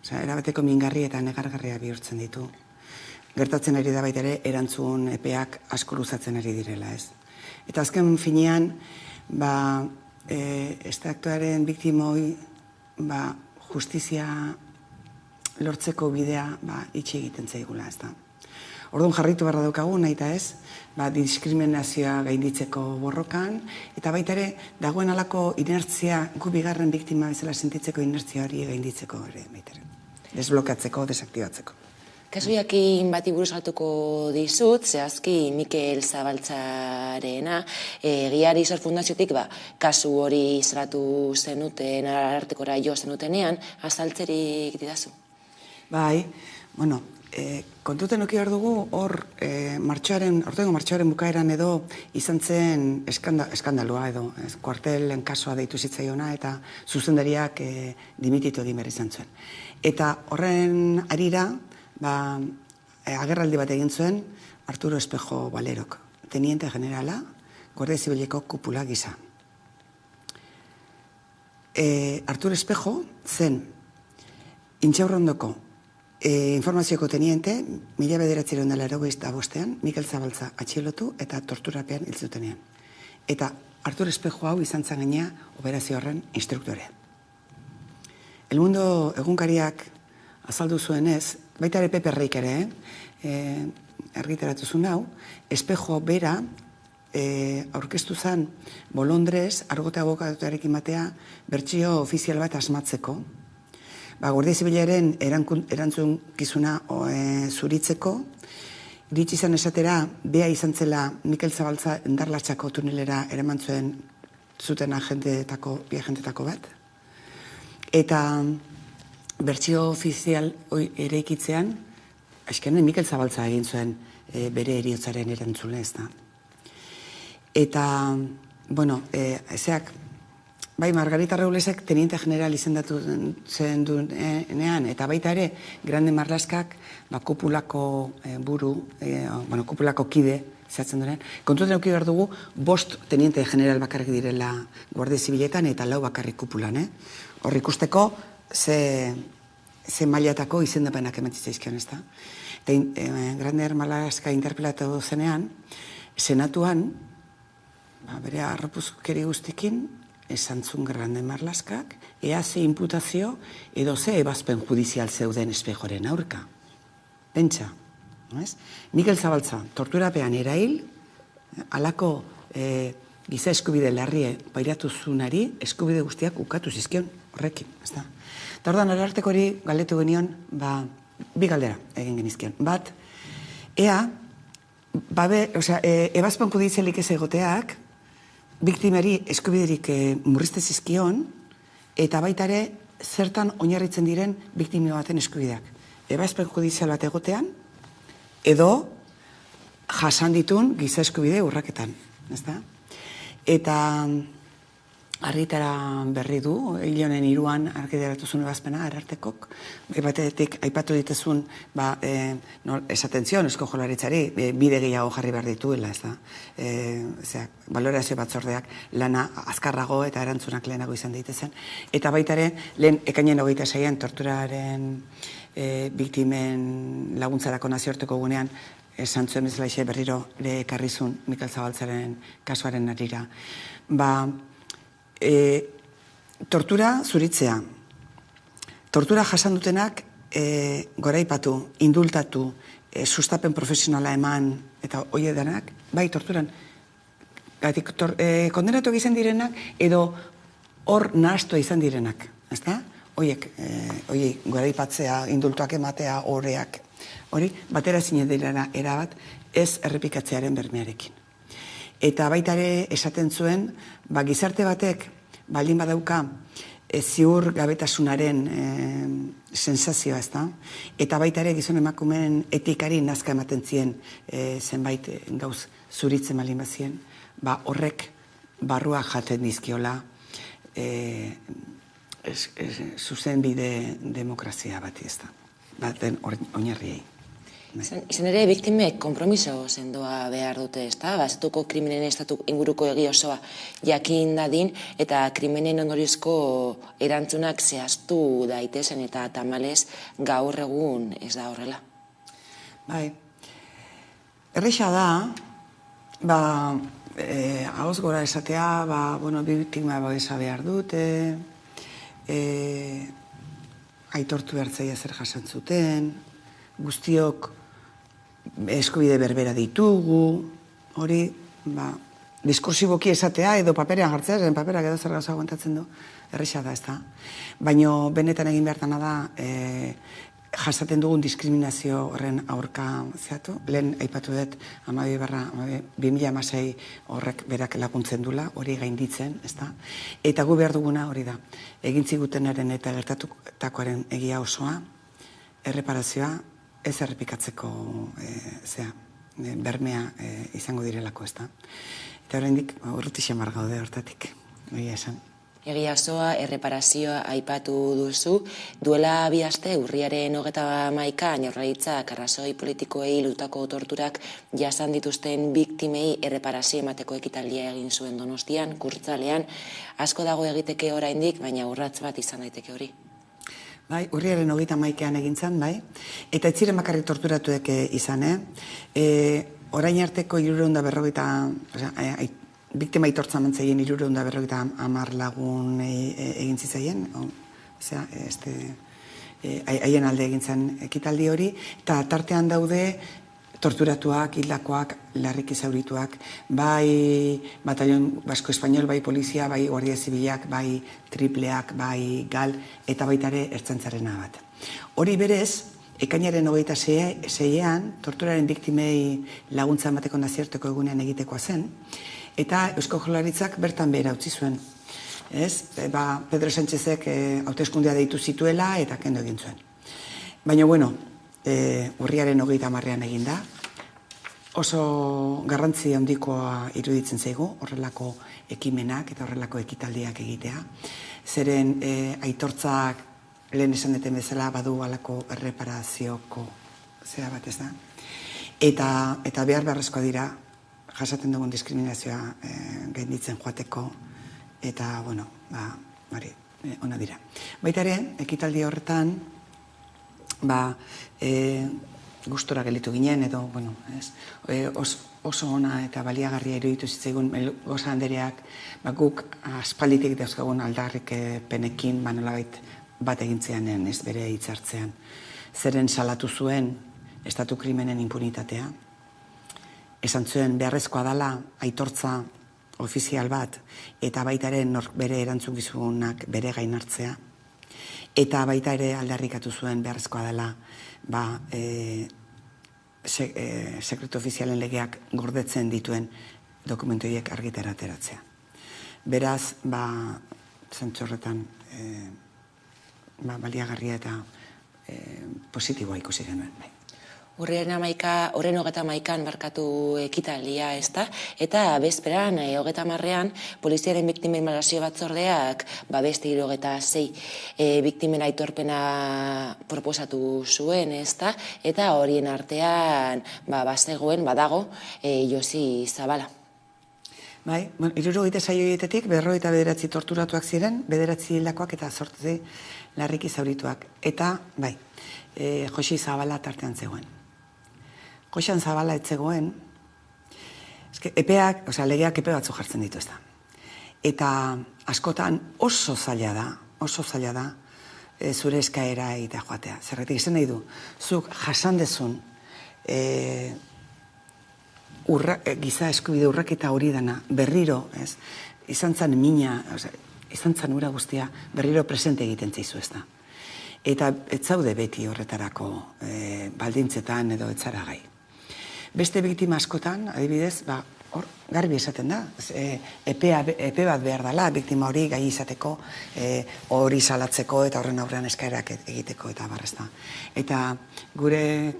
erabateko mingarri eta negargarria bihurtzen ditu. Gertatzen ari da baita ere, erantzun epeak asko luzatzen ari direla, Eta azken finean, estatuaren biktimoi justizia lortzeko bidea itxi egiten zaigula, Orduan jarritu barra daukagu, nahi eta ez, diskriminazioa gainditzeko borrokan, eta baita ere, dagoen alako inertzia, gu bigarren biktima bezala sentitzeko inertzia hori gainditzeko ere, baita ere. Desblokatzeko, desaktibatzeko. Kasu jakin bati buruz hartuko dizut, zehazki Mikel Zabaltzarena, Egiari Gizor Fundaziotik kasu hori salatu zenuten, Arartekora jo zenutenean, azaltzerik didazu? Kontuten oki behar dugu, ortengo martxoaren bukaeran edo izan zen eskandalua edo, kuartelen kasua deitu zitzaiona eta zuzendariak dimititu egin behar izan zuen. Eta horren arira, agerraldi bat egin zuen Arturo Espejo Valerok, teniente generala, Guardia Zibileko kupula gisa. Arturo Espejo zen Intxaurrondoko informazioko teniente, 1985 Mikel Zabaltza atxilotu eta torturapean hil zutenean. Eta Arturo Espejo hau izan zen gainea operazio horren instruktorea. El Mundo egunkariak azaldu zuenez, baita ere Pepe Reik ere, argitaratu zuen hau, Espejo bera aurkeztu zen Bolondrez, argote abokatuarekin batea, bertsio ofizial bat asmatzeko, Guardia Zibilaren erantzunkizuna zuritzeko, iritsi izan esatera, bea izan zela Mikel Zabaltza Endarlatxako tunelera eraman zuten bi agentetako bat, eta bertsio ofizial eraikitzean azkenen Mikel Zabaltza egin zuen bere heriotzaren erantzule, ez da. Eta, bueno, ezeak, bai, Margarita Roblesek teniente general izendatu zen duenean, eta baita ere, Grande Marlaskak, kupulako buru, kupulako kide, zehatzen duren, kontuetan eduki behar dugu, 5 teniente general bakarrik direla Guardia Zibiletan, eta 4 bakarrik kupulan, Hor ikusteko, ze mailatako izendapenak ementitzaizkion, ez da. Eta Grande Marlaska interpelatu zenean, senatuan, bere arropuzkeri guztikin, esan zuen Grande Marlaskak, ea ze imputazio edo ze ebazpen judizial zeuden Espejoren aurka. Pentsa, Mikel Zabaltza, torturapean erail, alako giza eskubide larrie pairatu zunari, eskubide guztiak ukatu zizkion horrekin, ez da. Eta ordan ararteko hori galdetu genion, 2 galdera egin genizkion. Bat, ea, ebazpen judizialik ez egoteak, biktimari eskubiderik murrizte zizkion, eta baita ere zertan oinarritzen diren biktimio baten eskubideak. Ebazpen judizial bat egotean, edo jasan ditun giza eskubide urraketan, ez da? Eta argitara berri du, hilonen 3an argitaratu zuen ebazpena, Arartekok, batetik aipatu ditezun, esaten zion, Eusko Jaurlaritzari, bide gehiago jarri behar dituela, ez da? Balorazio batzordeak lana azkarrago eta erantzunak lehenago izan daitezen. Eta baita ere, lehen ekainen 26an torturaren biktimen laguntzarako nazioarteko gunean, esan zuen bezala berriro ere ekarrizun Mikel Zabaltzaren kasuaren arira. Tortura zuritzea. Tortura jasan dutenak goraipatu, indultatu, sustapen profesionala eman, eta hoi edanak, bai, torturan. Kondenatu izan direnak, edo hor nahaztua izan direnak, ez da? Hoiek goraipatzea, indultuak ematea, horreak, hori, batera zine direna erabat, ez errepikatzearen bermearekin. Eta baita ere esaten zuen, gizarte batek baldin badauka ziur gabetasunaren sensazioa, ez da? Eta baita ere gizon emakumeen etikari nazka ematen zien zenbait gauz zuritzen baldin bazien, horrek barrua jaten dizkiola zuzen bide demokrazia bat, ez da? Baten oinarriei. Izan ere, biktimek konpromiso sendoa behar dute, ez da? Estatuko krimenen estatu inguruko egi osoa jakin dadin, eta krimenen ondoriozko erantzunak zehaztu daitezen, eta tamalez gaur egun ez da horrela. Bai, erresa da, hauz gora esatea, biktima babesa behar dute, aitortu behartzaia zer jasan zuten, guztiok eskubide berbera ditugu, hori, diskursiboki esatea edo paperean jartzea, zen paperak edo zer gauza aguantatzen du, erresa da, ez da. Baina benetan egin behartana da, jasaten dugun diskriminazio horren aurka zeatu. Lehen aipatu dut 12/2016 horrek berak laguntzen dula, hori gainditzen, ez da. Eta gu behar duguna hori da, egin zigutenaren eta gertatutakoaren egia osoa, erreparazioa, ez errepikatzeko bermea izango direlako, ez da. Eta oraindik urruti xamar gaude hortatik, egia esan. Egia osoa, erreparazioa aipatu duzu, duela 2 aste urriaren 31an Jaurlaritzak arrazoi politikoei lotutako torturak jasan dituzten biktimei erreparazio emateko ekitaldia egin zuen Donostian, Kurtzalean, asko dago egiteke oraindik, baina urrats bat izan daiteke hori. Bai, urriaren 31an egin zen, bai, eta ez ziren bakarrik torturatuek izan, orain arteko 340, biktima aitortza mantzaien 350 lagun egin zitzaien, haien alde egin zen ekitaldi hori, eta tartean daude torturatuak, hildakoak, larriki zaurituak, bai Batallon Basko Espainol, bai polizia, bai Guardia Zibilak, bai tripleak, bai gal, eta baita ere ertzaintzarena bat. Hori berez, ekainaren 26an, torturaren biktimei laguntza emateko nazioarteko egunean egitekoa zen, eta Eusko Jaurlaritzak bertan behera utzi zuen. Pedro Sánchezek hauteskundea deitu zituela eta kendo egin zuen. Baina, bueno, urriaren 30 eginda. Oso garrantzi handikoa iruditzen zaigu, horrelako ekimenak eta horrelako ekitaldiak egitea. Zeren aitortzak lehen esan deten bezala badu alako erreparazioko zera bat, ez da? Eta beharrezkoa dira, jasaten dugun diskriminazioa gainditzen joateko, eta, bueno, ona dira. Baita ere, ekitaldi horretan, gustora gelitu ginen, edo, bueno, oso ona eta baliagarria iruditu zitzaigun Melgoza Andereak, guk aspalditik dauzkagun aldarrik penekin, nolabait bat egintzean ez bere hitzartzean. Zeren salatu zuen estatu krimenen impunitatea, esan zuen beharrezkoa dela aitortza ofizial bat, eta baita ere bere erantzukizunak bere gain hartzea, eta baita ere aldarrikatu zuen beharrezkoa dela sekretu ofizialen legeak gordetzen dituen dokumentoiek argitara ateratzea. Beraz, zentzu-horretan baliagarria eta positiboa ikusi genuen. Horren 31an barkatu ekitaldia, ez da? Eta bezperan, 30ean, poliziaren biktimen ebaluazio batzordeak beste 76 biktimen aitorpena proposatu zuen, ez da? Eta horien artean bazegoen, badago, Josi Zabala. Bai, 76 horietetik 59 torturatuak ziren, 9 hildakoak eta 8 larriki zaurituak. Eta, bai, Josi Zabala tartean zegoen. Joxan Zabala etzegoen, legeak epe batzu jartzen ditu, ez da. Eta askotan oso zaila da, zure eskaera egitea joatea. Zerretik izan nahi du, zuk jasan dezun giza eskubide urraketa hori dana, berriro, izan zan mina, izan zan ura guztia, berriro presente egiten zaizu, ez da. Eta ez zaude beti horretarako baldintzetan edo etzara gai. Beste biktima askotan, adibidez, hor garbi esaten da, epe bat behar dela, biktima hori gai izateko, hori salatzeko eta horren aurrean eskaerak egiteko eta barrezta. Eta gure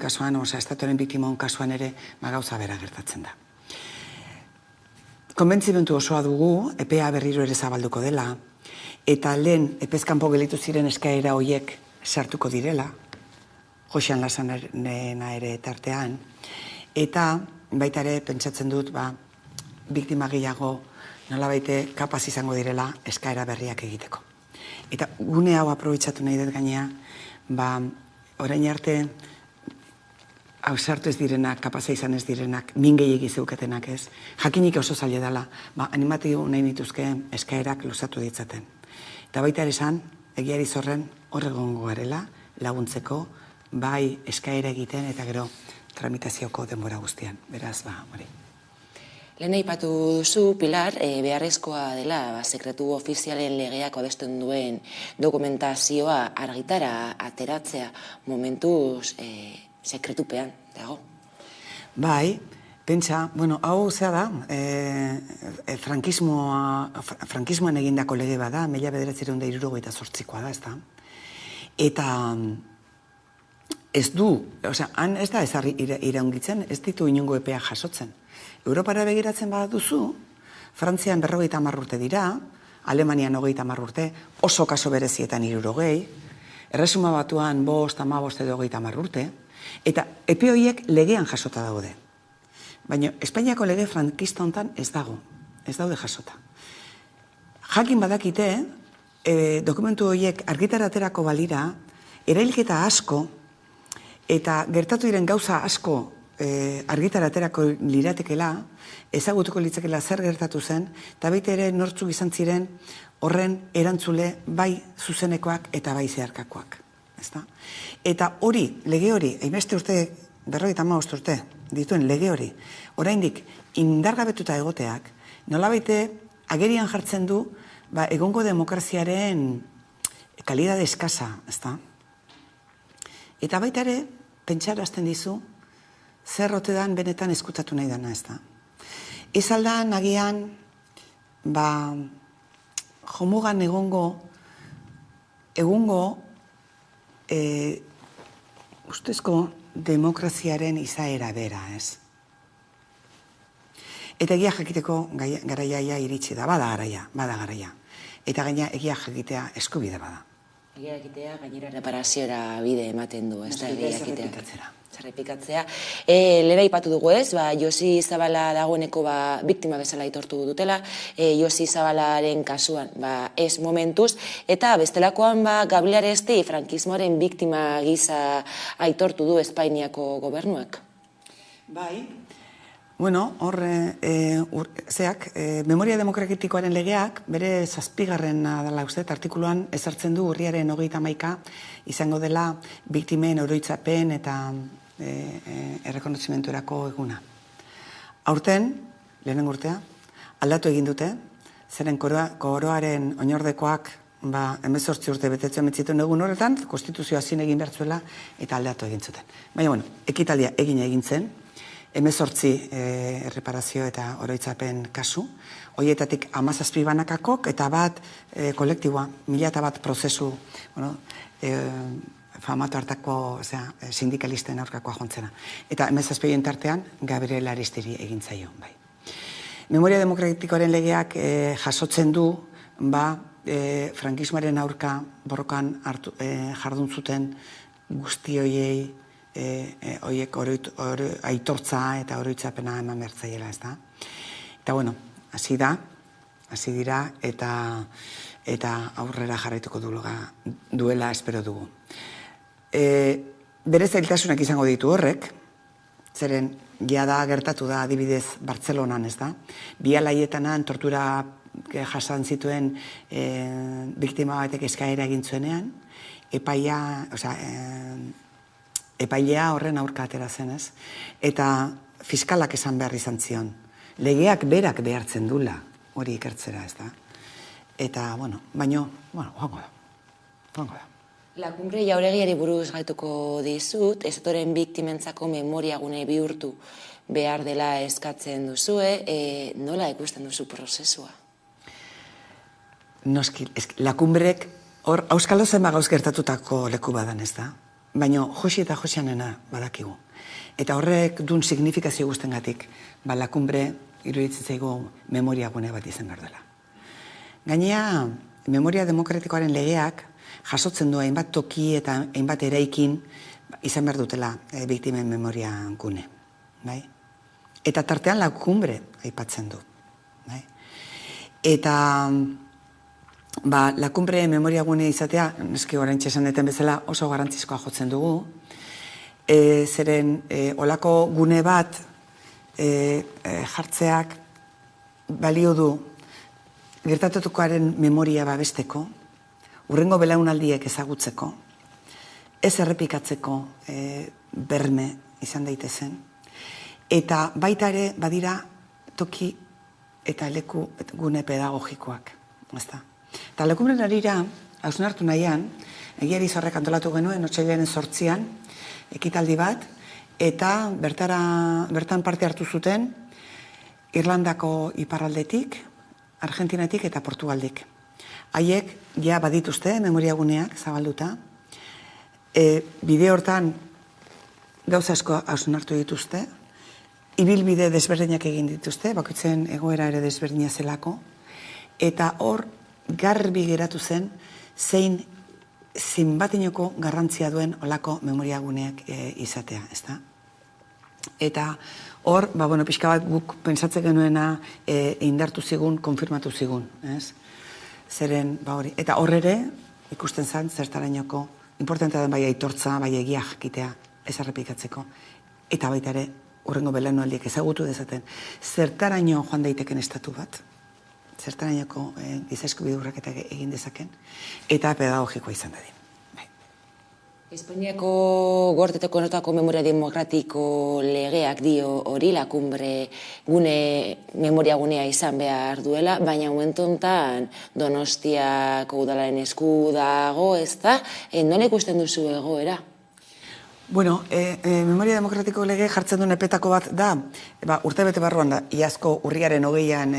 kasuan, estatuaren biktimon kasuan ere, gauza bera gertatzen da. Konbentzimentu osoa dugu, epea berriro ere zabalduko dela, eta lehen epezkanpo gelitu ziren eskaera horiek sartuko direla, Joxan Lasanena ere tartean, eta baita ere pentsatzen dut biktima gehiago nolabaite kapaz izango direla eskaera berriak egiteko. Eta gune hau aprobetxatu nahi dut gainea, orain arte ausartu ez direnak, kapaza izan ez direnak, min gehiegi zeuketenak ez, jakinik oso zaila dela, animatio nahi nituzke eskaerak luzatu ditzaten. Eta baita ere esan, egiari zorren horregongo garela, laguntzeko, bai eskaera egiten eta gero tramitazioko denbora guztian. Beraz, hori. Lehen aipatu duzu, Pilar, beharrezkoa dela sekretu ofizialen legeak abesten duen dokumentazioa argitara ateratzea momentuz sekretupean dago. Bai, pentsa, hau zea da, frankismoan egindako lege bada, 1968koa da, ez da. Eta ez du, han ez da ezarri iraungitzen, ez ditu inongo epea jasotzen. Europara begiratzen baduzu, Frantzian 50 urte dira, Alemanian 30 urte, oso kaso berezietan 60, Erresuma Batuan 5, 15 edo 30 urte, eta epe horiek legean jasota daude. Baina Espainiako lege frankista hontan ez daude jasota. Jakin badakite, dokumentu horiek argitara aterako balira, erailketa asko, eta gertatu diren gauza asko argitara aterako liratekela, ezagutuko litzakela zer gertatu zen, eta baita ere nortzuk izan ziren horren erantzule bai zuzenekoak eta bai zeharkakoak. Eta hori, lege hori, hainbeste urte, 55 urte dituen lege hori, oraindik indargabetuta egoteak, nolabaite agerian jartzen du egongo demokraziaren kalidade eskasa, ezta? Eta baita ere, pentsarazten dizu, zer ote dan benetan eskutatu nahi dana, ez da. Ez aldan agian, jomugan egungo ustezko demokraziaren izaera bera, ez? Eta egia jakiteko garaia iritsi da, bada garaia. Eta gaina egia jakitea eskubide bada. Egia jakitea gainera reparaziora bide ematen du, ez da egia jakitea. Zerrepikatzea. Lera ipatu dugu ez, Josi Zabala dagoeneko biktima bezala aitortu dutela, Josi Zabalaren kasuan ez momentuz, eta bestelakoan Gabriel Aresti frankismoaren biktima gisa aitortu du Espainiako gobernuak. Bai, bueno, hor, memoria demokratikoaren legeak, bere 7. dela uste, artikuluan ezartzen du urriaren 31 izango dela biktimen oroitzapen eta errekonozimenturako eguna. Aurten, lehenengo urtea, aldatu egin dute, zeren koroaren oinordekoak 18 urte betetzen metzituen egun horretan, konstituzioa zin egin bertzuela eta aldatu egin zuten. Baina, ekitaldia egin zen, 18 erreparazio eta oroitzapen kasu, horietatik 17 banakakok eta bat kolektiboa, 1001 prozesu, famatu hartako sindikalisten aurkakoa jontzena. Eta 17 tartean Gabriel Aristiri egin zaio. Memoria demokratikoaren legeak jasotzen du frankismoaren aurka borrokan jardun zuten guzti horiei horiek aitortza eta oroitzapena eman bertzaiela, ez da? Eta, bueno, hasi dira eta aurrera jarraituko duela espero dugu. Bere zailtasunak izango ditu horrek, zeren jada gertatu da adibidez Bartzelonan, ez da? Bi alaietanan tortura jasan zituen biktima batek eskaera egin zuenean, epailea horren aurka atera zen, ez? Eta fiskalak esan behar izan zion. Legeak berak behartzen dula hori ikertzera, ez da? Eta, joango da. La Cumbre Jauregiari buruz gaituko dizut, estatoren biktimentzako memoriagune bihurtu behar dela eskatzen duzue, nola ikusten duzu prozesua? Noski, La Cumbrek hor auskalo zen gauz gertatutako leku badan, ez da? Baina Josi eta Josianena badakigu. Eta horrek dun signifikazio guztengatik, La Cumbre iruditzen zaigu memoriagune bat izan behar dela. Gainea, memoria demokratikoaren legeak jasotzen du hainbat toki eta hainbat eraikin izan behar dutela biktimen memoria gune. Eta tartean La Cumbre aipatzen du. Eta La Cumbre memoria gune izatea, neski oraintxe esan deten bezala oso garrantzizkoa jotzen dugu, zeren olako gune bat jartzeak balio du gertatutukoaren memoria babesteko, urrengo belaunaldiek ezagutzeko, ez errepikatzeko berme izan daitezen, eta baita ere badira toki eta leku gune pedagogikoak. Eta La Cumbre harira, hausnartu nahian, egiari zorrek antolatu genuen, otsailaren 8an, ekitaldi bat, eta bertan parte hartu zuten Irlandako iparraldetik, Argentinatik eta Portugaldik. Haiek, ja badituzte, memoriaguneak zabalduta, bide hortan gauza asko hausnartu dituzte, ibilbide desberdinak egin dituzte, bakoitzen egoera ere desberdina zelako, eta hor garbi geratu zen zein zinbatinoko garrantzia duen olako memoriaguneak izatea, ezta? Eta hor, pixka bat guk pentsatzen genuena indartu zigun, konfirmatu zigun, ez? Zeren, eta hor ere, ikusten zen, zertarainoko, importantea den bai aitortza, bai egia jakitea ez errepikatzeko, eta baita ere, urrengo belaunaldiek ezagutu dezaten, zertaraino joan daiteken estatu bat, zertarainoko giza eskubide urraketak egin dezaken, eta pedagogikoa izan dadin. Espainiako gorteteko notako memoria demokratiko legeak dio hori, La Cumbre memoria gunea izan behar duela, baina momentu honetan Donostiako udalaren esku dago, ez da? Nola ikusten duzu egoera? Bueno, Memoria Demokratiko lege jartzen duen epetako bat da, urtebete barruan da, iazko urriaren 20an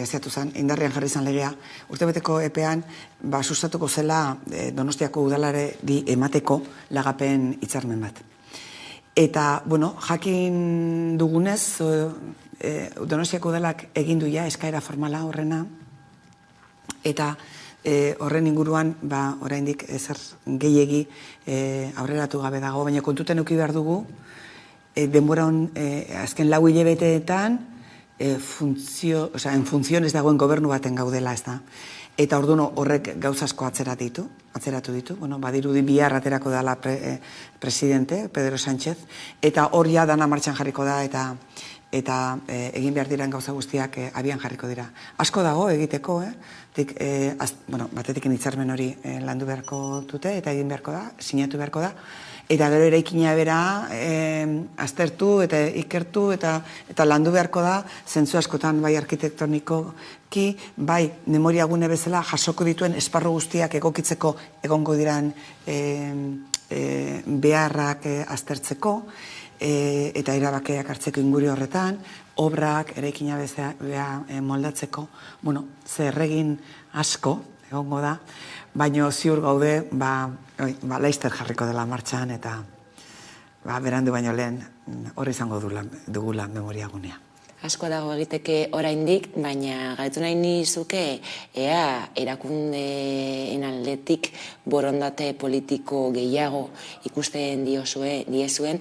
zeatu zen, indarrean jarri zen legea, urtebeteko epean sustatuko zela Donostiako udalare di emateko lagapen hitzarmen bat. Eta, bueno, jakin dugunez, Donostiako udalak egin du ja eskaera formala horrena, eta horren inguruan, oraindik ezer gehiegi aurreratu gabe dago, baina kontuten eduki behar dugu, denbora azken 4 hilabeteetan en funtzionez dagoen gobernu baten gaudela, ez da. Eta orduan horrek gauza asko atzeratu ditu, badirudi bihar aterako dela presidente, Pedro Sánchez, eta hor ja dana martxan jarriko da, eta egin behar diren gauza guztiak abian jarriko dira. Asko dago egiteko, batetik hitzarmen hori landu beharko dute, eta egin beharko da, sinatu beharko da, eta gero eraikina bera aztertu eta ikertu eta landu beharko da, zentzu askotan bai arkitektonikoki, bai memoria gune bezala jasoko dituen esparru guztiak egokitzeko egongo diran beharrak aztertzeko, eta erabakiak hartzeko inguru horretan, obrak, eraikina moldatzeko, zer egin asko egongo da, baina ziur gaude, laizter jarriko dela martxan, eta berandu baino lehen hori izango dugula memoria gunea. Asko dago egiteke oraindik, baina galdetu nahi nizuke ea erakundeen aldetik borondate politiko gehiago ikusten diezuen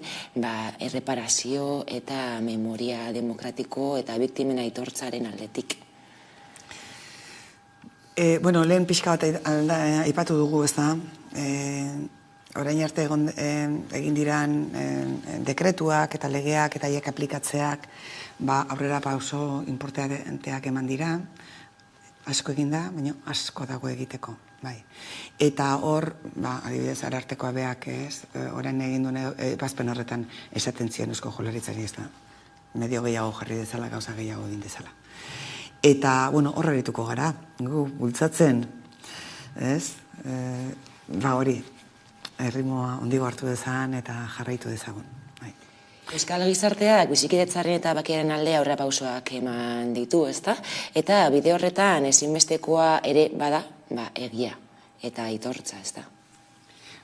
erreparazio eta memoria demokratiko eta biktimen aitortzaren aldetik. Lehen pixka bat aipatu dugu, ez da, orain arte egin diran dekretuak eta legeak eta haiek aplikatzeak aurrera pauso importanteak eman dira, asko egin da, baina asko dago egiteko. Eta hor, adibidez, Arartekoa beak orain egin duen ebazpen horretan esaten zion Eusko Jaurlaritzari, ez da, medio gehiago jarri dezala, gauza gehiago egin dezala. Eta, hor harituko gara, gu bultzatzen, ez, hori, erritmoa ondigo hartu dezan eta jarraitu dezagun. Euskal gizarteak bizikidetzaren eta bakiaren alde aurrera pausoak eman ditu, ezta? Eta bide horretan ezinbestekoa ere bada, egia eta aitortza, ezta?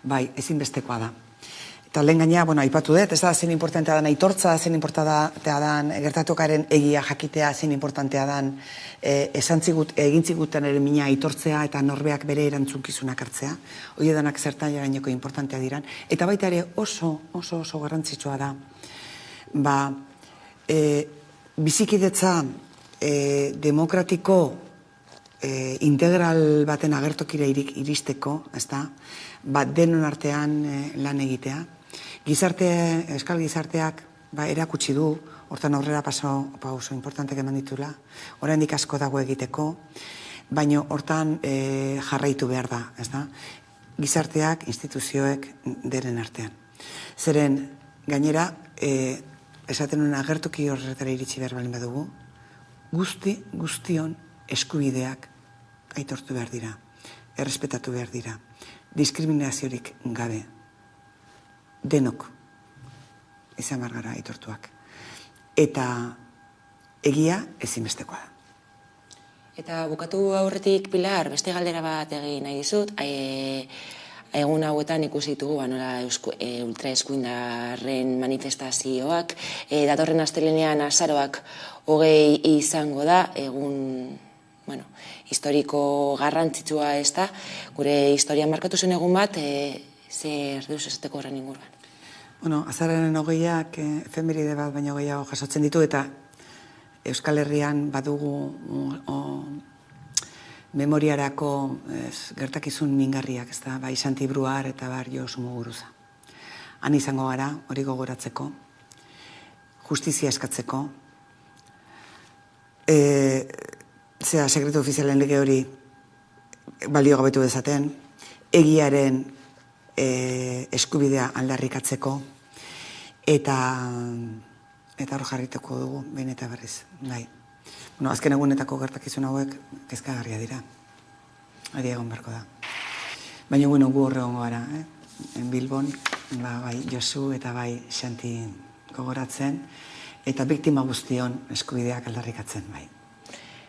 Bai, ezinbestekoa da. Eta lehen gaina, aipatu dut, ez da, zen importantea dan aitortza, zen importantea dan gertatokaren egia jakitea, zen importantea dan egintziguten ere mina aitortzea eta norbeak bere erantzunkizunak hartzea. Hoi edanak zertan gaineko importantea diran. Eta baita ere oso garrantzitsua da. Bizikidetza demokratiko integral baten agertokira iristeko, ez da, denon artean lan egitea. Euskal gizarteak erakutsi du, hortan aurrera pauso importantek eman ditula, oraindik asko dago egiteko, baina hortan jarraitu behar da, ez da? Gizarteak, instituzioek deren artean. Zeren, gainera, esaten nuen agertoki horretara iritsi behar balin badugu, guztion eskubideak aitortu behar dira, errespetatu behar dira, diskriminaziorik gabe, denok izan behar gara aitortuak. Eta egia ezinbestekoa da. Eta bukatu aurretik, Pilar, beste galdera bat egin nahi dizut, egun hauetan ikusi ditugu nola ultraeskuindarren manifestazioak, datorren astelehenean azaroak 20 izango da, egun historiko garrantzitsua ez da, gure historian markatu zen egun bat, zer duzu esateko horren inguruan? Azararen 20ak efemeride bat baino gehiago jasotzen ditu, eta Euskal Herrian badugu memoriarako gertakizun mingarriak, ez da, bai Santi Bruar eta bar Jo Sumuguruza. Han izango gara, hori gogoratzeko, justizia eskatzeko, sekretu ofizialen lege hori balio gabetu dezaten, egiaren eskubidea aldarrikatzeko, eta hor jarriteko dugu, behin eta berriz. Azken egunetako gertakizun hauek kezkagarria dira. Hori egon beharko da. Baina gu horre gongo gara, Bilbon, bai Josu eta bai Xanti gogoratzen, eta biktima guztion eskubideak aldarrikatzen, bai.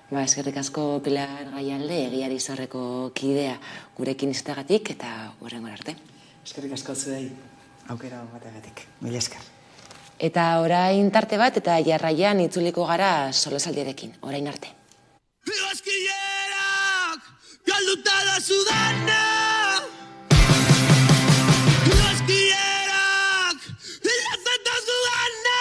Eskerrik asko Pilar Gaialde, Egiari Zorreko kidea gurekin izatagatik eta hurrengora arte. Eskerrik asko zuei aukera bategatik. Mila esker. Eta orain tarte bat eta jarraian itzuliko gara solosaldiarekin, orain arte. Igazkilerak galduta da Sudana. Igazkilerak hilatzen da Sudana.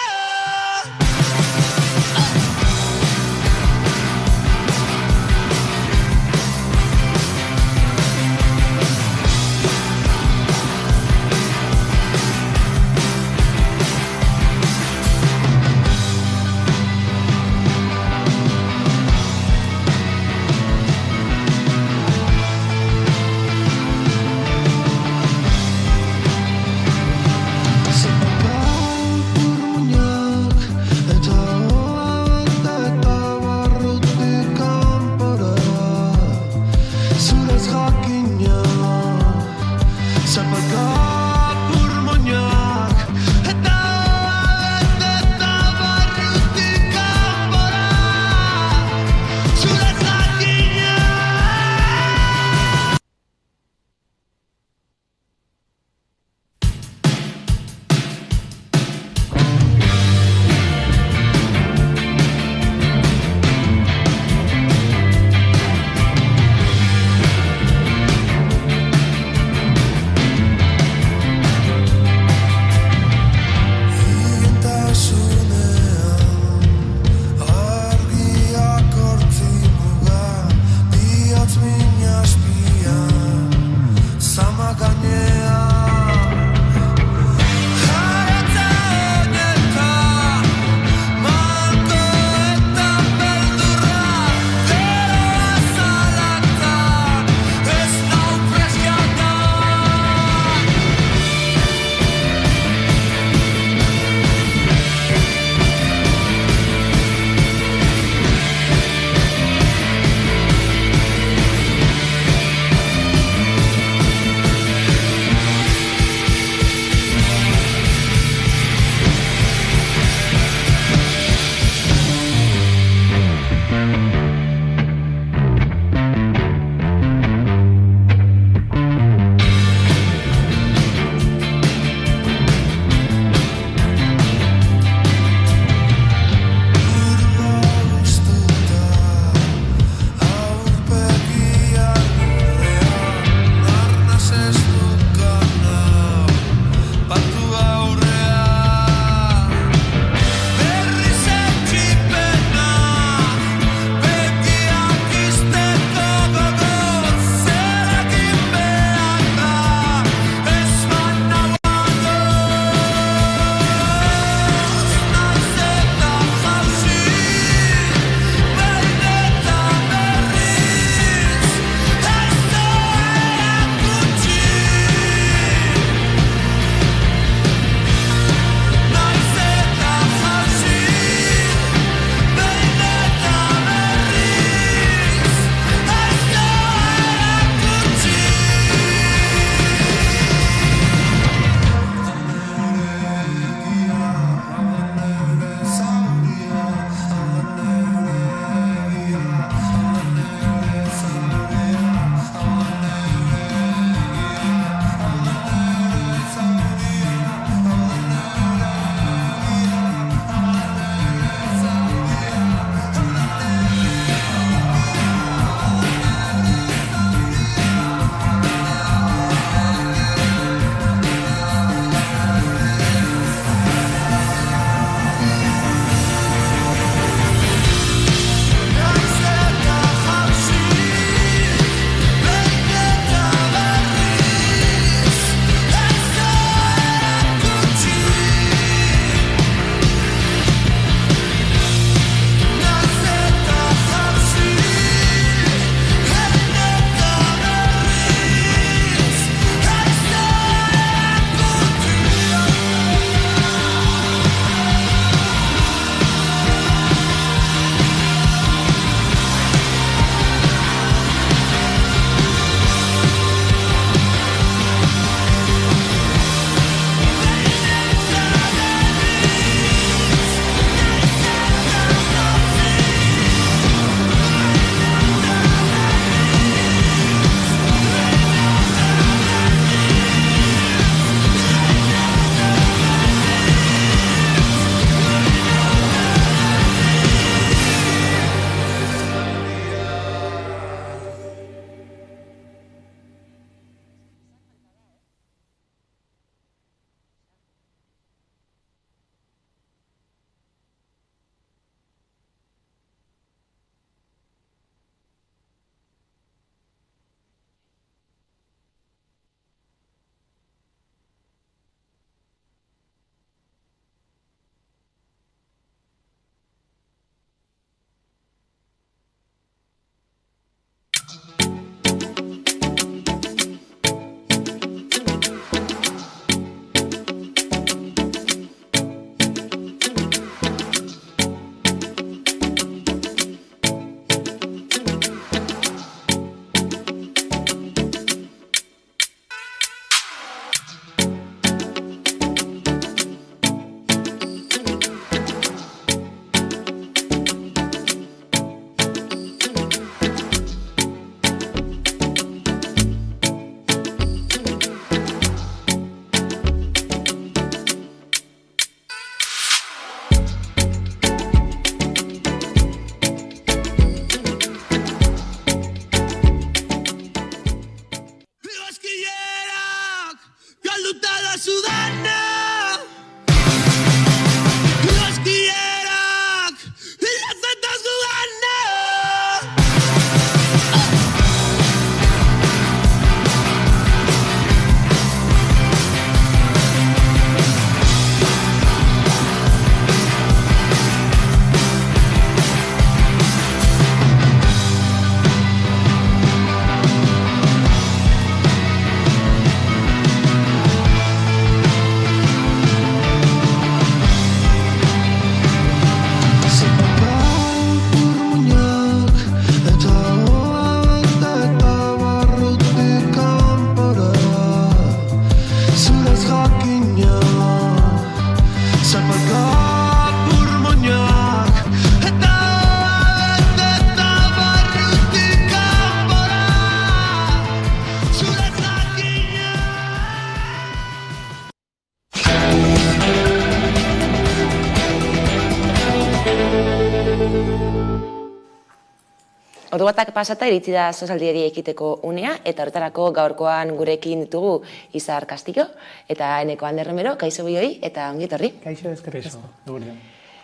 Ordu batak pasata iritsi da sozaldiari ekiteko unea, eta horretarako gaurkoan gurekin ditugu Izar Castillo eta Eneko Anderremero, kaixo bioi eta ongi etorri. Kaixo, eskerrik asko.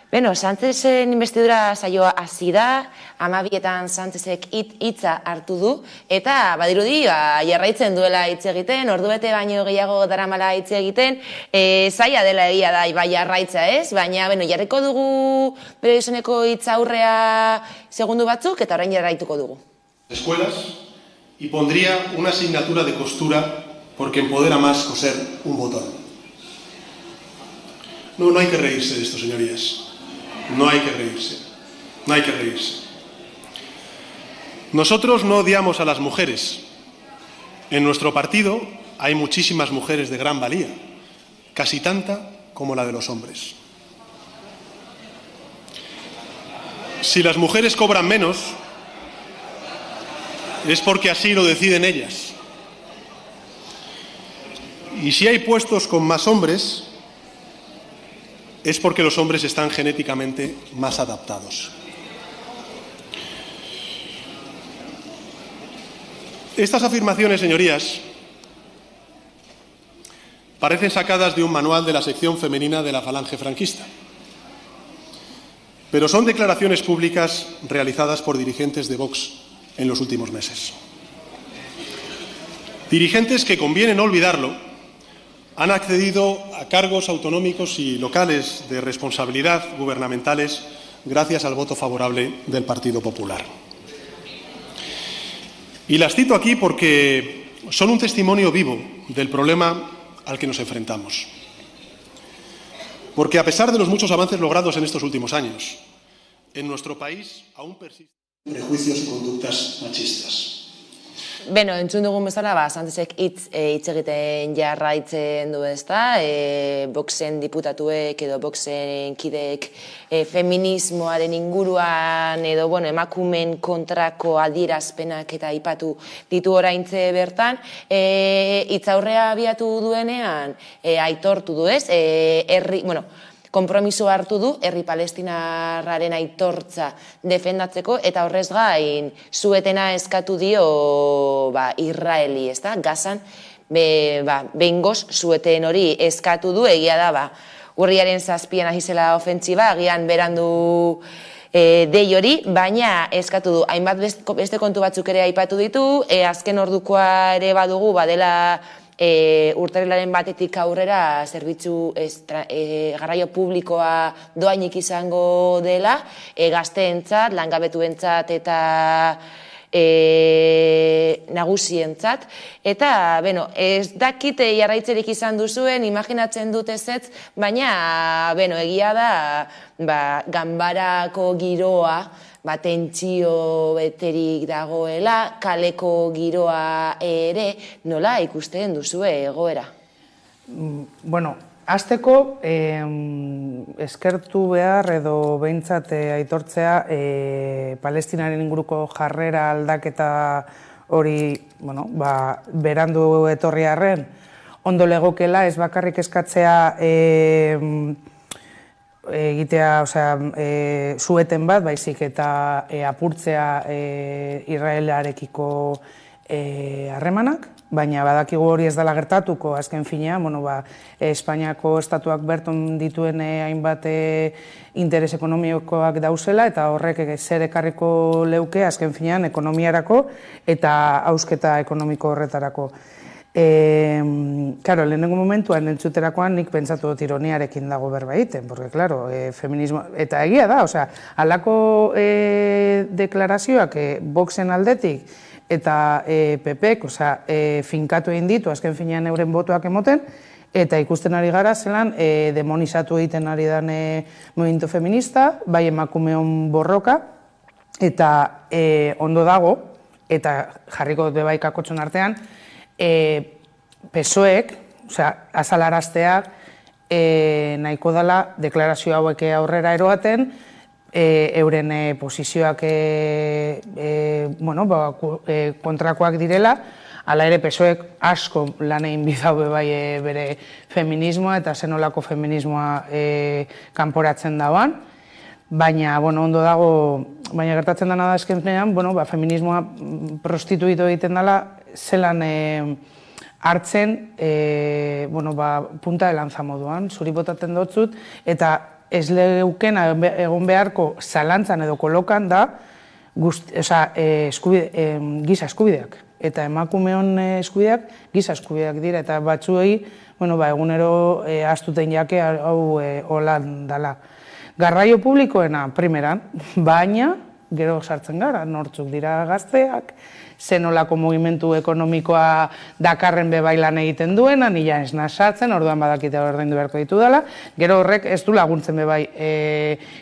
Beno, Sánchezen investidura saioa hasi da, 12etan Sánchezek hitza hartu du, eta badirudi jarraitzen duela hitz egiten, ordubete baino gehiago daramala hitz egiten, zaila dela egia da bai jarraitza, ez? Baina, jarriko dugu bere izaneko hitz aurrea segundu batzuk, eta orain jarraituko dugu. Escuelas, y pondría una asignatura de costura porque empodera más coser un botón. No hay que reírse de esto, señorías. No hay que reírse, no hay que reírse. Nosotros no odiamos a las mujeres. En nuestro partido hay muchísimas mujeres de gran valía, casi tanta como la de los hombres. Si las mujeres cobran menos, es porque así lo deciden ellas. Y si hay puestos con más hombres, es porque los hombres están genéticamente más adaptados. Estas afirmaciones, señorías, parecen sacadas de un manual de la sección femenina de la Falange franquista, pero son declaraciones públicas realizadas por dirigentes de Vox en los últimos meses. Dirigentes que, conviene no olvidarlo, han accedido a cargos autonómicos y locales de responsabilidad gubernamentales gracias al voto favorable del Partido Popular. Y las cito aquí porque son un testimonio vivo del problema al que nos enfrentamos. Porque a pesar de los muchos avances logrados en estos últimos años, en nuestro país aún persisten prejuicios y conductas machistas. Beno, entzun dugun bezala, Sánchezek hitz egiten jarraitzen du, ezta? Voxen diputatuek edo Voxen kideek feminismoaren inguruan edo, emakumen kontrako adierazpenak eta aipatu ditu oraintze bertan. Hitzaurrea abiatu duenean, aitortu du, ez? Konpromiso hartu du herri palestinarraren aitortza defendatzeko eta horrez gain suetena eskatu dio Israeli, ezta? Gazan behingoz sueten hori eskatu du, egia da urriaren 7an hasi zela ofentsiba, agian berandu dei hori, baina eskatu du. Hainbat beste kontu batzuk ere aipatu ditu, azken ordukoa ere badugu badela urtarrilaren batetik aurrera zerbitzu garraio publikoa doainik izango dela, gazteentzat, langabetuentzat eta nagusientzat. Eta, ez dakite jarraitzerik izan duzuen, imaginatzen dut ezetz, baina, egia da, ganbarako giroa, tentsio beterik dagoela, kaleko giroa ere, nola ikusten duzue egoera? Hasteko, eskertu behar edo behintzat aitortzea Palestinaren inguruko jarrera aldaketa hori berandu etorri arren, ondo legokela ez bakarrik eskatzea egitea sueten bat, baizik eta apurtzea Israelarekiko harremanak, baina badakigu hori ez dela gertatuko, azken finean, Espainiako estatuak berton dituen hainbat interes ekonomikoak dauzela, eta horrek zer ekarriko leuke, azken finean, ekonomiarako eta hausketa ekonomiko horretarako. Claro, lehenengo momentuan entzuterakoan nik pentsatu dut ironiarekin dago berba egiten, porque, claro, feminismo, eta egia da, halako deklarazioak Voxen aldetik eta PPek, finkatu egin ditu, azken finean euren botoak emoten, eta ikusten ari gara zelan demonizatu egiten ari den movimiento feminista, bai emakumeon borroka, eta ondo dago, eta jarriko dut bai kakotxon artean, PSOEk, azalarazteak nahiko dela deklarazio hauek aurrera eroaten, euren posizioak kontrakoak direla, hala ere PSOEk asko lan egin bidaube bai bere feminismoa eta zenolako feminismoa kanporatzen dauan. baina, ondo dago, baina gertatzen dena da eskenean, feminismoa prostituito egiten dela, zelan hartzen, punta de lanza moduan, zuri botatzen dotzut, eta ez leuken egon beharko zalantzan edo kolokan da giza eskubideak. Eta emakumeon eskubideak giza eskubideak dira, eta batzuei egunero astuten jake hau holan dela. Garraio publikoena primeran, baina gero sartzen gara, nortzuk dira gazteak, zenolako mugimendu ekonomikoa dakarren bebailan egiten duena, nila ez sartzen, orduan badakite ordaindu beharko ditu dela, gero horrek ez du laguntzen bebai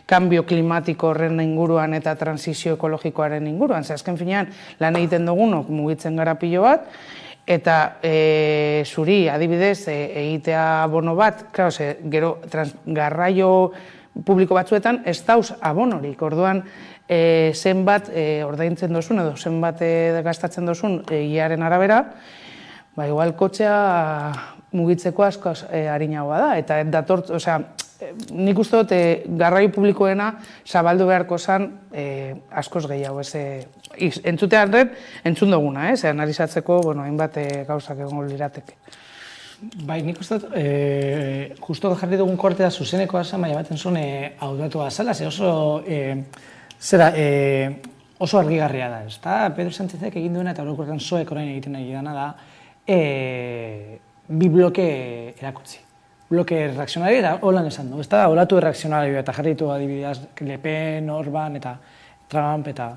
kanbio klimatiko horren inguruan eta transizio ekologikoaren inguruan, ze azken finean lan egiten dugunok mugitzen gara pilo bat, eta zuri adibidez egitea abono bat, gero garraio publiko batzuetan ez dauz abonorik, orduan zenbat ordaintzen dozun edo zenbat gastatzen dozun egiaren arabera, igual kotxea mugitzeko asko harinagoa da, eta nik uste dut garraio publikoena zabaldu beharko zen askoz gehiago, entzutean entzun duguna, analizatzeko hainbat gauzak egongo lirateke. Bai, nik uste dut, justo jarri dugun kortea zuzenekoa zen, baina baten zuen audatua zela, oso argigarria da, ezta? Pedro Sánchezek egin duena eta orokorrean soek orain egiten nahi dana da, bi bloke erakutsi. Bloke reakzionari eta holan esan du, ezta? Olatu reakzionari eta jarri ditu adibidez Le Pen, Orban eta Trump eta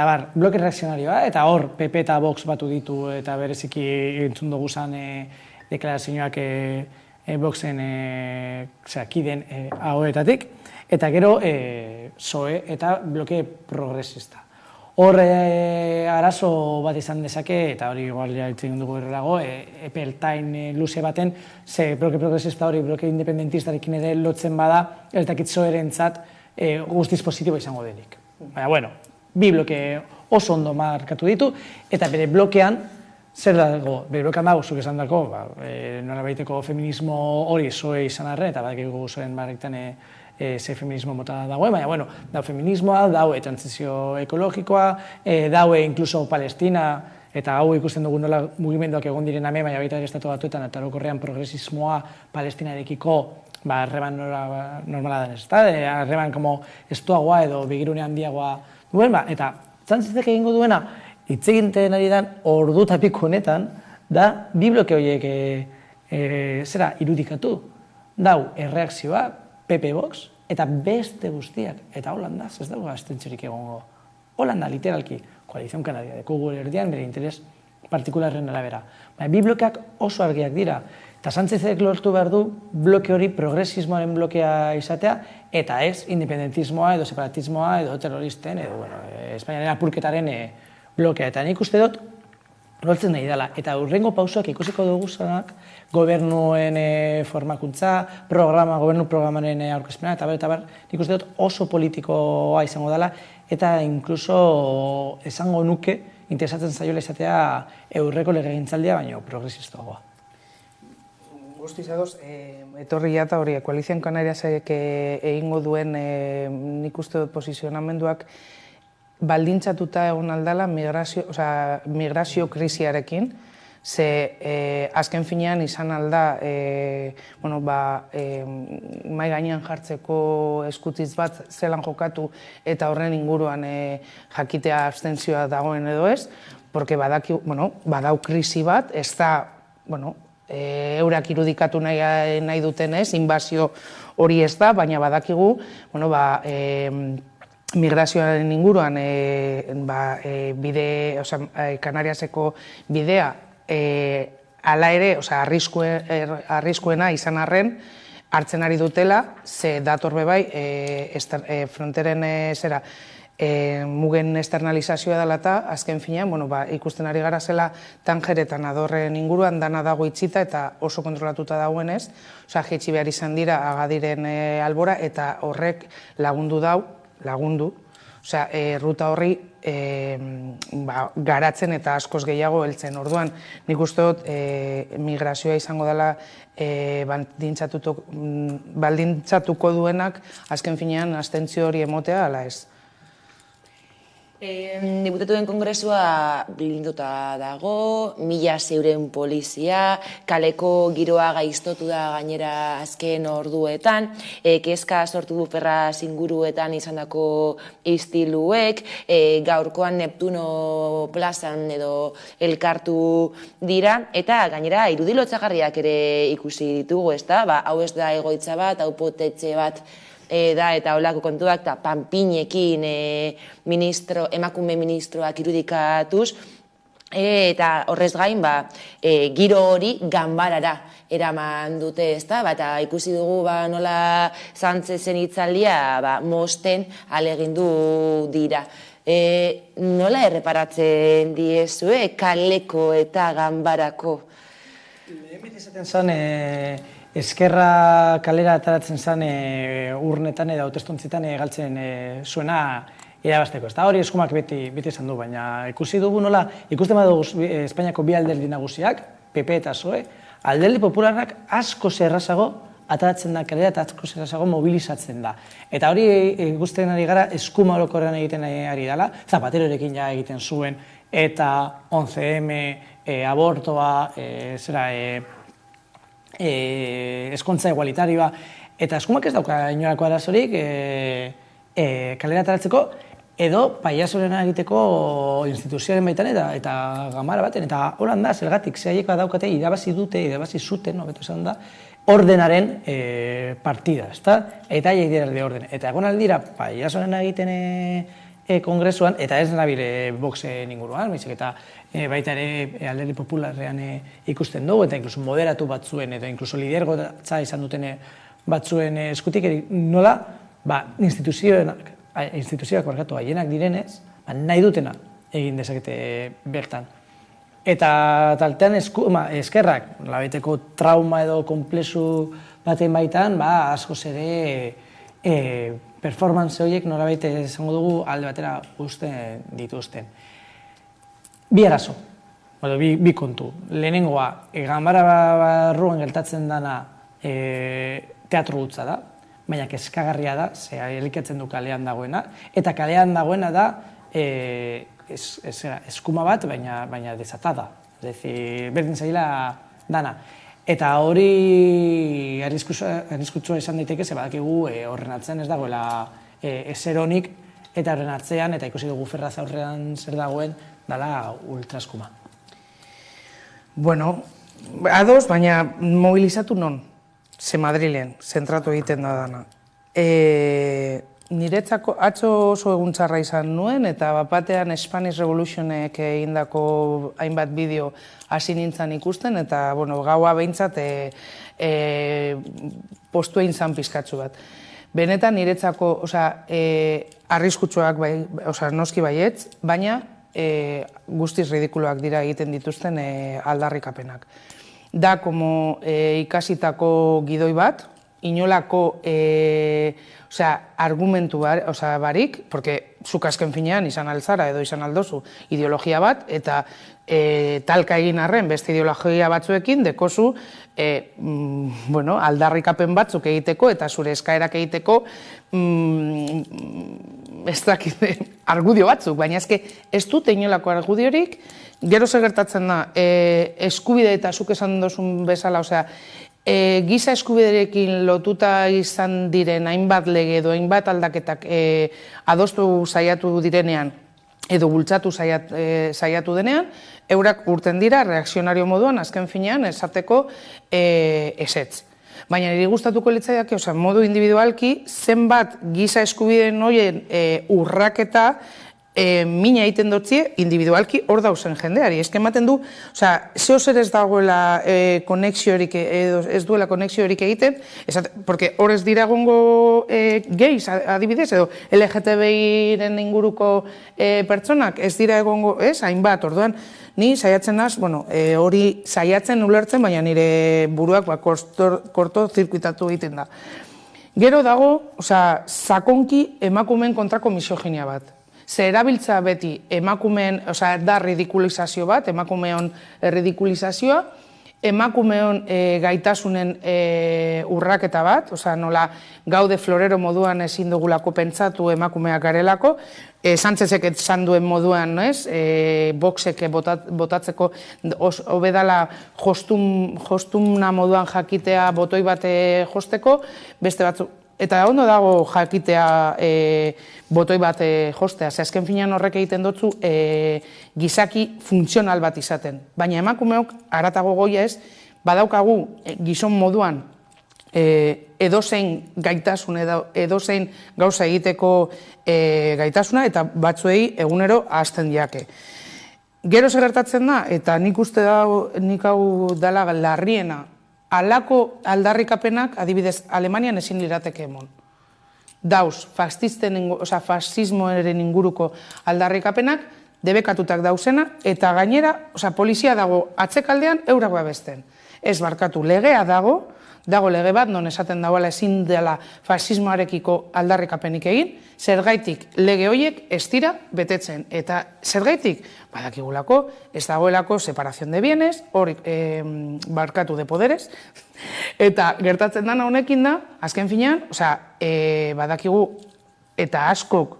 bar, bloke reakzionarioa, eta hor PP eta Vox batu ditu eta bereziki entzun dugu zan deklarazioak Voxen kideen ahoetatik, eta gero PSOE eta bloke progresista. Hor arazo bat izan dezake, eta hori igual egin dugu errago, epeltain luze baten, ze bloke progresista hori bloke independentistarekin ere lotzen bada, ez dakit PSOE-rentzat guztiz positibo izango denik. Baina, bueno, bi bloke oso ondo markatu ditu, eta bere blokean, zer dago, bere blokean dago, zuk esan dako, nola baiteko feminismo hori PSOE izan arren, eta badakiko PSOE-en barrektan ze feminismo mota dagoen, baina, bueno, dau feminismoa, daue transizio ekologikoa, daue inkluso Palestina, eta hau ikusten dugu nola mugimenduak egon diren ame, baina baita estatu batuetan, eta orokorrean progresismoa Palestinarekiko harreman normala den, ez da? Harreman estuagoa edo begirune handiagoa duen, eta Sánchezek egingo duena, hitz egiten ari den ordu eta piko honetan, da bi bloke horiek irudikatu, dau erreakzioa, PP Vox, eta beste guztiak, eta Holanda, ez dago gaztentxerik egongo. Holanda, literalki, koalizion kanadia, deko gure erdian, bere interes partikularren arabera. Baina, bi blokeak oso argiak dira, eta Sánchezek lortu behar du bloke hori progresismoaren blokea izatea, eta ez independentismoa edo separatismoa edo terroristen, edo, Espainiaren apurketaren blokea. Eta nik uste dut, lortzen nahi dela, eta hurrengo pausoak ikusiko dugu zanak, gobernuen formakuntza, gobernu programaren aurkezpena, eta bar, nik uste dut oso politikoa izango dela, eta inkluso esango nuke, interesatzen zaiola izatea eurreko legegintzaldia, baina progresistoagoa. Guztiz adoz, etorri jata hori, Koalizioen Kanariasek egingo duen nik uste dut posizionamenduak baldintzatuta egon aldala migrazio krisiarekin, ze azken finean izan alda mai gainean jartzeko eskutitz bat zelan jokatu eta horren inguruan jakitea abstentzioa dagoen edo ez, porque badau krisi bat, ez da, eurak irudikatu nahi duten ez, inbazio hori ez da, baina badakigu, migrazioaren inguruan Kanariaseko bidea hala ere, arriskuena izan arren hartzen ari dutela, ze dator bebai fronteren mugen esternalizazioa dela eta azken finean ikusten ari gara zela Tanger eta Nadorren inguruan dana dago itxita eta oso kontrolatuta dagoenez, jaitsi behar izan dira Agadiren albora eta horrek lagundu, Osea, ruta horri garatzen eta askoz gehiago heltzen. Orduan, nik uste dut migrazioa izango dela baldintzatuko duenak azken finean abstentzio hori emotea ala ez. Diputatuen kongresua blinduta dago, 1.600 polizia, kaleko giroa gaiztotu da gainera azken orduetan, kezka sortu du Ferraz inguruetan izandako istiluek, gaurkoan Neptuno plazan edo elkartu dira, eta gainera irudilotzagarriak ere ikusi ditugu, ezta? Hau ez da egoitza bat, hau potetxe bat da eta olako kontuak, eta panpinekin emakume ministroak irudikatuz, eta horrez gain, giro hori ganbarara eraman dute, ezta? Eta ikusi dugu nola Sánchezen hitzaldia mosten ahalegindu dira. Nola erreparatzen diezue kaleko eta ganbarako? Lehen izaten zen, Eskerra kalera ataratzen zen urnetan edo hautestontzitan galtzen zuena irabazteko. Eta hori eskumak beti izan du, baina ikusi dugu nola, ikusten badugu Espainiako bi alderdi nagusiak, PP eta PSOE, alderdi popularrak asko zerrazago ataratzen da kalera eta asko zerrazago mobilizatzen da. Eta hori ikusten ari gara eskuma orokorrean egiten ari dela, Zapaterorekin ja egiten zuen, eta 11M, abortoa, eskontza igualitarioa, eta eskumak ez dauka inolako arazorik kalera ataratzeko, edo paiasorena egiteko instituzioaren baitan eta gamara baten, eta horan da, zergatik, zehaiek daukate irabazi zuten, hobeto esan da, ordenaren partida, ezta? Eta haiek dira de orden. Eta egon aldira, paiasorena egiten kongresuan, eta ez nabire boxe inguruan, eta baita ere alderdi popularrean ikusten dugu, eta inkluso moderatu batzuen, eta inkluso lidergotza izan duten batzuen eskutik, nola instituzioak barkatu haienak direnez, nahi dutena egin dezakete bertan. Eta taltean eskerrak, labeteko trauma edo komplexu baten baitan, askoz ere performance horiek norabait esango dugu alde batera uzten dituzten. Bi arazo, bi kontu. Lehenengoa, ganbara barruan gertatzen dana teatro gutza da, baina kezkagarria da, ze elikatzen du kalean dagoena, eta kalean dagoena da eskuma bat, baina desatada. Berdin zaila dana. Eta hori arriskutsua izan daiteke, ze badakigu horren atzean ez dagoela ezeronik, eta horren atzean, eta ikusi dugu Ferraz aurrean zer dagoen, dala ultraskuma. Bueno, ados, baina mobilizatu non, ze Madrilen, zentratu egiten da dana. Niretzako atzo oso egun txarra izan nuen, eta bapatean Spanish Revolutionek egindako hainbat bideo hasi nintzen ikusten, eta gaua behintzat postu egin zan pizkatzu bat. Benetan niretzako arriskutsuak noski baietz, baina guztiz ridikuloak dira egiten dituzten aldarrikapenak. Da, como ikasitako gidoi bat, inolako argumentu barik, porque zuk azken finean izan altzara edo izan aldozu ideologia bat, eta talka egin arren beste ideologia batzuekin dekozu aldarrikapen batzuk egiteko eta zure eskaerak egiteko ez dakit argudio batzuk, baina ez dute inolako argudiorik, gero zer gertatzen da, eskubide eta zuk esan dozun bezala, giza eskubiderekin lotuta izan diren hainbat lege edo hainbat aldaketak adostu saiatu direnean edo bultzatu saiatu denean, eurak urten dira reakzionario moduan azken finean esateko ezetz. Baina niri gustatuko litzaiake, modu individualki, zenbat giza eskubideen horien urraketa mina egiten dutzie, individualki hor dauzen jendeari. Ez ematen du, zeo zer ez dagoela konexiorik, ez duela konexiorik egiten, porque hor ez dira gongo geiz, adibidez, edo LGTBI-ren inguruko pertsonak, ez dira egongo, hainbat, orduan, ni saiatzen naz, hori saiatzen ulertzen, baina nire buruak korto zirkuitatu egiten da. Gero dago, sakonki emakumeen kontrako misoginia bat. Ze erabiltza beti emakumeen, da ridikulizazio bat, emakumeon ridikulizazioa, emakumeon gaitasunen urraketa bat, nola gaude florero moduan ezin dugulako pentsatu emakumeak garelako, Sánchezek esan duen moduan, boxek botatzeko hobedala jostumna moduan jakitea botoi bat josteko, beste batzuk, eta ondo dago jakitea botoi bat jostea, ze azken finean horrek egiten dutzu gizaki funtzional bat izaten. Baina emakumeok, haratago goia ez, badaukagu gizon moduan edozein gaitasun, edozein gauza egiteko gaitasuna, eta batzuei egunero ahazten diake. Gero zer gertatzen da, eta nik uste nik hau dela larriena, halako aldarrikapenak, adibidez, Alemanian ezin lirateke emon. Dauz, fasismoaren inguruko aldarrikapenak, debekatutak dauzena, eta gainera, polizia dago atzekaldean eurak babesten. Ez barkatu, legea dago lege bat, non esaten dagoela ezin dela fasismoarekiko aldarrikapenik egin, zergaitik lege horiek ez dira betetzen. Eta zergaitik, badakigulako, ez dagoelako separación de bienes, hori barkatu de poderes, eta gertatzen dana honekin da, azken finean, badakigu eta askok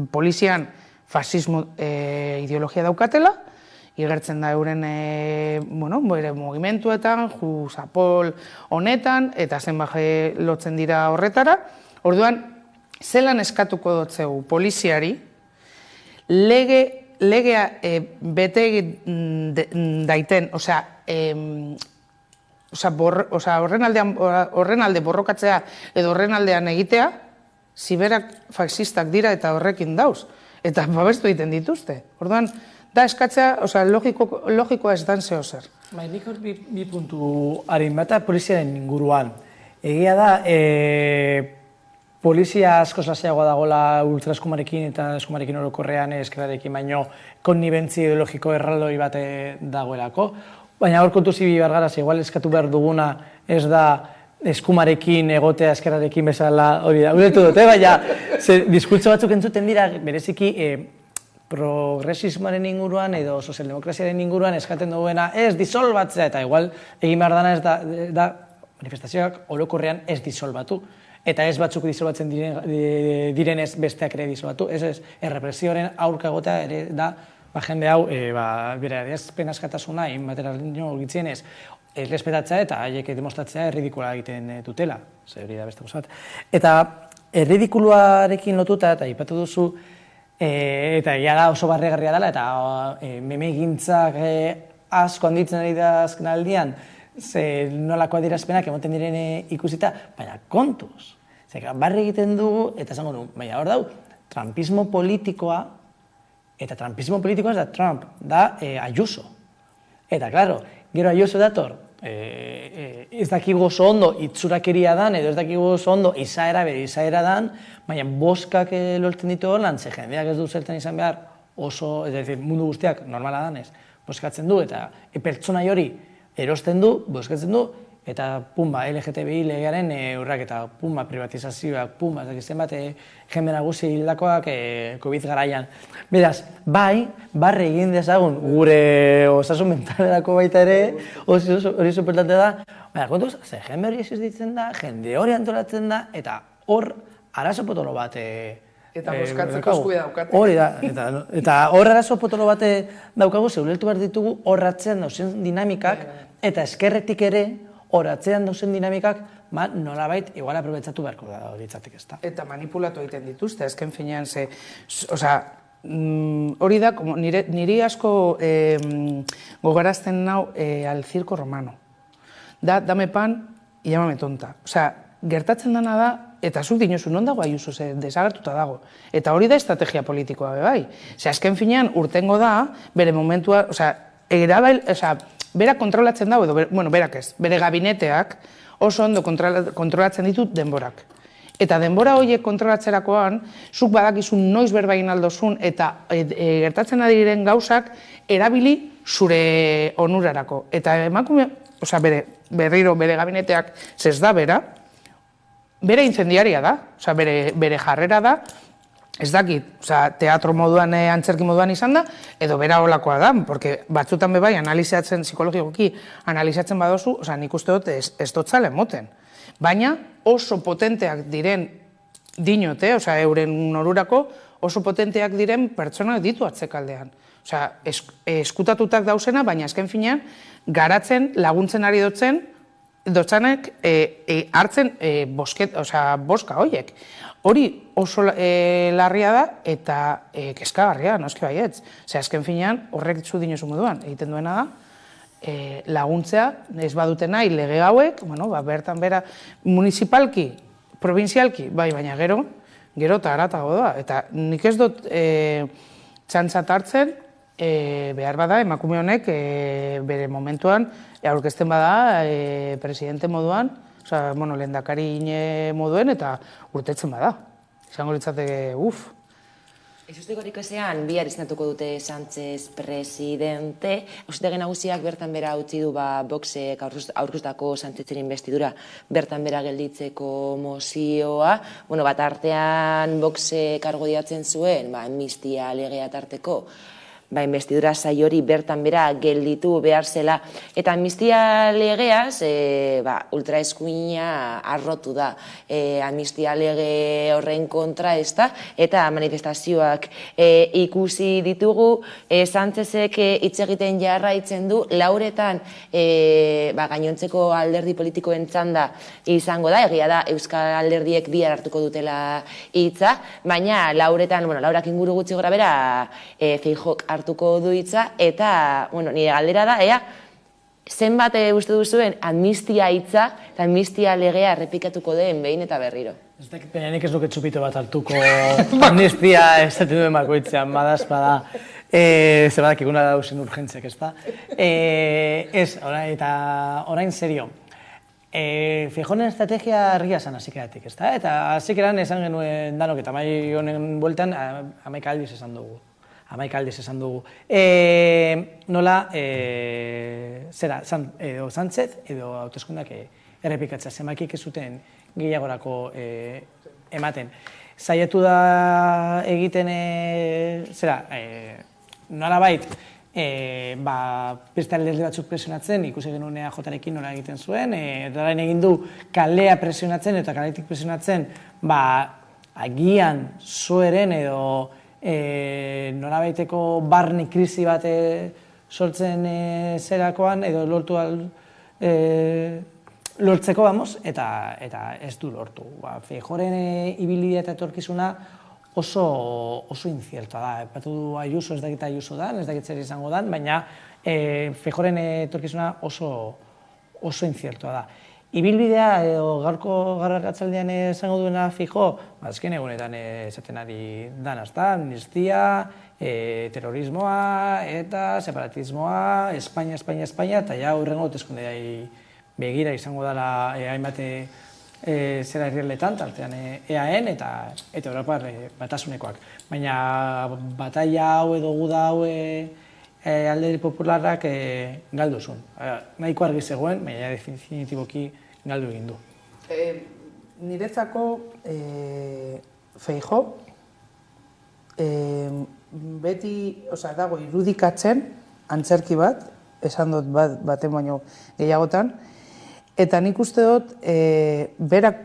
polizian fasismo ideologia daukatela, igertzen da euren mugimenduetan, Jusapol honetan, eta zenbaje lotzen dira horretara. Orduan, zelan eskatuko dotzegu poliziari, legea bete daiten, horren alde borrokatzea edo horren aldean egitea, ziberak fasistak dira eta horrekin dauz, eta babestu egiten dituzte. Orduan, da eskatzea, logikoa ez dan zeo zer. Nik hor bi puntu harin bata poliziaren inguruan. Egia da, polizia asko zazaiagoa dagoela ultraeskumarekin eta eskumarekin orokorrean eskerarekin, baino konnibentzi ideologiko erraldoi bat dagoelako. Baina hor kontu zibi bargaraz, igual eskatu behar duguna ez da eskumarekin egotea eskerarekin bezala hori da. Uretu dute, baina diskurtso batzuk entzuten dira, bereziki progresismoaren inguruan edo sozialdemokraziaren inguruan eskaten duena ez disolbatzea, eta igual egin behar dana ez da manifestazioak orokorrean ez disolbatu. Eta ez batzuk disolbatzen direnez besteak ere disolbatu. Ez errepresioaren aurka egotea ere da jende hau bere adierazpen askatasuna inmaterialino gitzienez errespetatzea eta haiek demostratzea erridikula egiten dutela. Zer hori da beste gozat. Eta erridikuluarekin lotuta, eta aipatu duzu, eta egia da oso barregarria dela, eta memegintzak asko handitzen ari da azken aldian, nolako adierazpenak emoten diren ikusita, baina kontuz. Barre egiten dugu, eta esango du, baina hor dau, trumpismo politikoa, eta trumpismo politikoa ez da Trump, da Ayuso. Eta, klaro, gero Ayuso dator, ez dakigu oso ondo itzurakeria dan, edo ez dakigu oso ondo izaera dan, baina boskak lortzen ditu horlan, ze jendeak ez du zertan izan behar oso, ez da, mundu guztiak normala danez, boskatzen du, eta pertsonai hori erosten du, boskatzen du, eta pumba, LGTBI legearen urrak, eta pumba, privatizazioak, pumba, ez dakizten bat, jende nagusi hildakoak COVID garaian. Beraz, barre egin dezagun gure osasun mentalerako baita ere, hori soportate da, baina kontuz, ze jende hori existitzen da, jende hori antolatzen da, eta hor arazo potolo bat eta boskatzeko eskubidea daukate. Hori da, eta hor arazo potolo bat daukagu, zeulertu behar ditugu horratzean dauzen dinamikak, eta eskerretik ere horatzean dauzen dinamikak, nolabait, igual aprobetsatu beharko da ditzatik ez da. Eta manipulatu egiten dituzte, azken finean, hori da, niri asko gogarazten nau al circo romano. Dame pan, y llámame tonta. Gertatzen dana da, eta zuk dinozu, non dago Ayuso, desagertuta dago. Eta hori da estrategia politikoa bai. Azken finean, urtengo da, bere momentua, berak kontrolatzen dago, berak ez, bere gabineteak oso ondo kontrolatzen ditut denborak. Eta denbora horiek kontrolatzerakoan, zuk badakizun noiz berbagin aldozun eta gertatzen adiren gauzak erabili zure onurarako. Eta emakume, berriro bere gabineteak zez da bera, bere incendiaria da, osea, bere jarrera da, ez dakit, osea, teatro moduan, antzerki moduan izan da, edo bera olakoa da, porque batzutan bebai analizatzen, psikologikoki analizatzen badozu, osea, nik uste dut ez dotzalen moten. Baina oso potenteak diren dinote, osea, euren norurako, oso potenteak diren pertsonak ditu atzekaldean. Osea, eskutatutak dauzena, baina azken finean, garatzen, laguntzen ari dotzanek hartzen boska horiek. Hori oso larria da eta kezkagarria, noski baietz. Osea, azken finean, horrek zu dinosu moduan, egiten duena da, laguntzea, ez badute nahi lege hauek, bertan bera municipalki, provinzialki, bai, baina gero eta haratago da. Eta nik ez dut txantzat hartzen, behar bada, emakume honek bere momentuan, aurkezten bada, presidente moduan, lehendakari moduen eta urtetzen bada. Izango litzateke, Ezustekorik ezean, bihar izenatuko dute Sánchez presidente. Auzitegi nagusiak bertan bera utzi du Voxek aurkeztutako Sánchezen investidura bertan bera gelditzeko mozioa. Bat artean Voxek argudiatzen zuen, amnistia legea tarteko, investidura saio hori bertan bera gelditu behar zela. Eta amnistia legeaz, ultraeskuina arrotu da. Amnistia lege horren kontra ez da, eta manifestazioak ikusi ditugu. Sánchezek hitz egiten jarraitzen du, lauretan gainontzeko alderdi politikoen txanda izango da, egia da Euskal Alderdiek bihar hartuko dutela hitza, baina lauretan, laurak inguru gutxi gora bera, Feijóok hartuko du hitza, eta nire galdera da, zenbat uste duzuen amnistia hitza eta amnistia legea errepikatuko den behin eta berriro. Ez dakit, baina nik ez duket txupito bat hartuko amnistia esaten duen bakoitzean, badaz, bada, zebadak iguna dauzen urgentzek, ez da? Eta orain serio, Feijóoren estrategia argia zan hasikeatik, ez da? Eta hasikeran esan genuen danok eta mai honen bueltan 11 aldiz esan dugu. 11 aldiz esan dugu. Nola, edo Sánchez edo hauteskundeak errepikatzea, zenbakik ez zuten gehiagorako ematen. Saiatu da egiten, nolabait, beste alderdi batzuk presionatzen, ikusi genuen EAJarekin nola egiten zuen, orain egin du kalea presionatzen eta kaletik presionatzen, agian zoeren edo norabaiteko barne krisi bat sortzen zerakoan edo lortzeko, eta ez du lortu. Feijóoren ibilbidea eta etorkizuna oso incierta da. Epatu du Ayuso, ez dakit Ayuso da, ez dakit zer izango da, baina Feijóoren etorkizuna oso incierta da. Ibilbidea, gaurko garrakatzaldean esango duena Feijóo, azken egunetan esaten ari danaz da, amnistia, terrorismoa eta separatismoa, Espainia, eta ja hurrengo hauteskundeei begira izango dela hainbat zera herrialdetan, tartean EAN eta Europar batasunekoak. Baina bataila hau edo guda hau alderdi popularrak galdu zuen. Nahiko argi zegoen, baina definitiboki galdu egin du. Niretzako Feijóo beti dago irudikatzen antzerki bat, esan dut baten baino gehiagotan, eta nik uste dut berak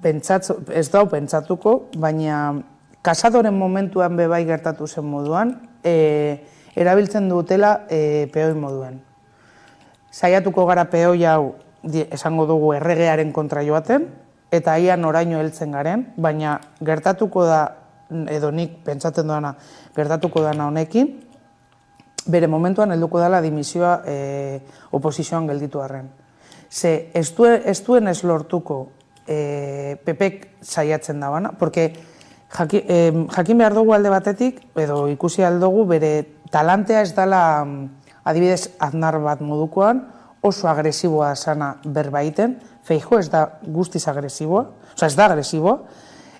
ez dau pentsatuko, baina kasadoren momentuan bebai gertatu zen moduan, erabiltzen dutela peoi moduen. Saiatuko gara peoi hau esango dugu erregearen kontra joaten, eta ian oraino heltzen garen, baina gertatuko da, edo nik pentsatzen doana, gertatuko dana honekin, bere momentuan helduko dela dimisioa oposizioan gelditu arren. Ze ez duen ez lortuko PPk saiatzen dabana, porque jakin behar dugu alde batetik, edo ikusi aldugu bere talantea ez dela, adibidez, Aznar bat modukoan, oso agresiboa sana berbaiten, Feijóo ez da guztiz agresiboa, ez da agresiboa,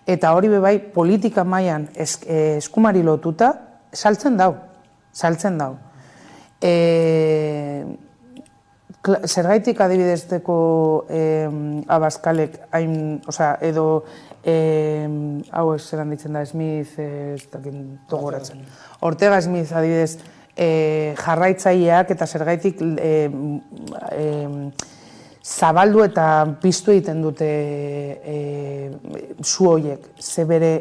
eta hori bebai politika mailan eskumari lotuta saltzen dau. Zergaitik adibidezteko Abaskalek hain, edo hau zelan ditzen da, Smith, togoratzen. Ortega Smith adibidez jarraitzaileak eta zergaitik zabaldu eta piztu egiten dute zu horiek, ze bere,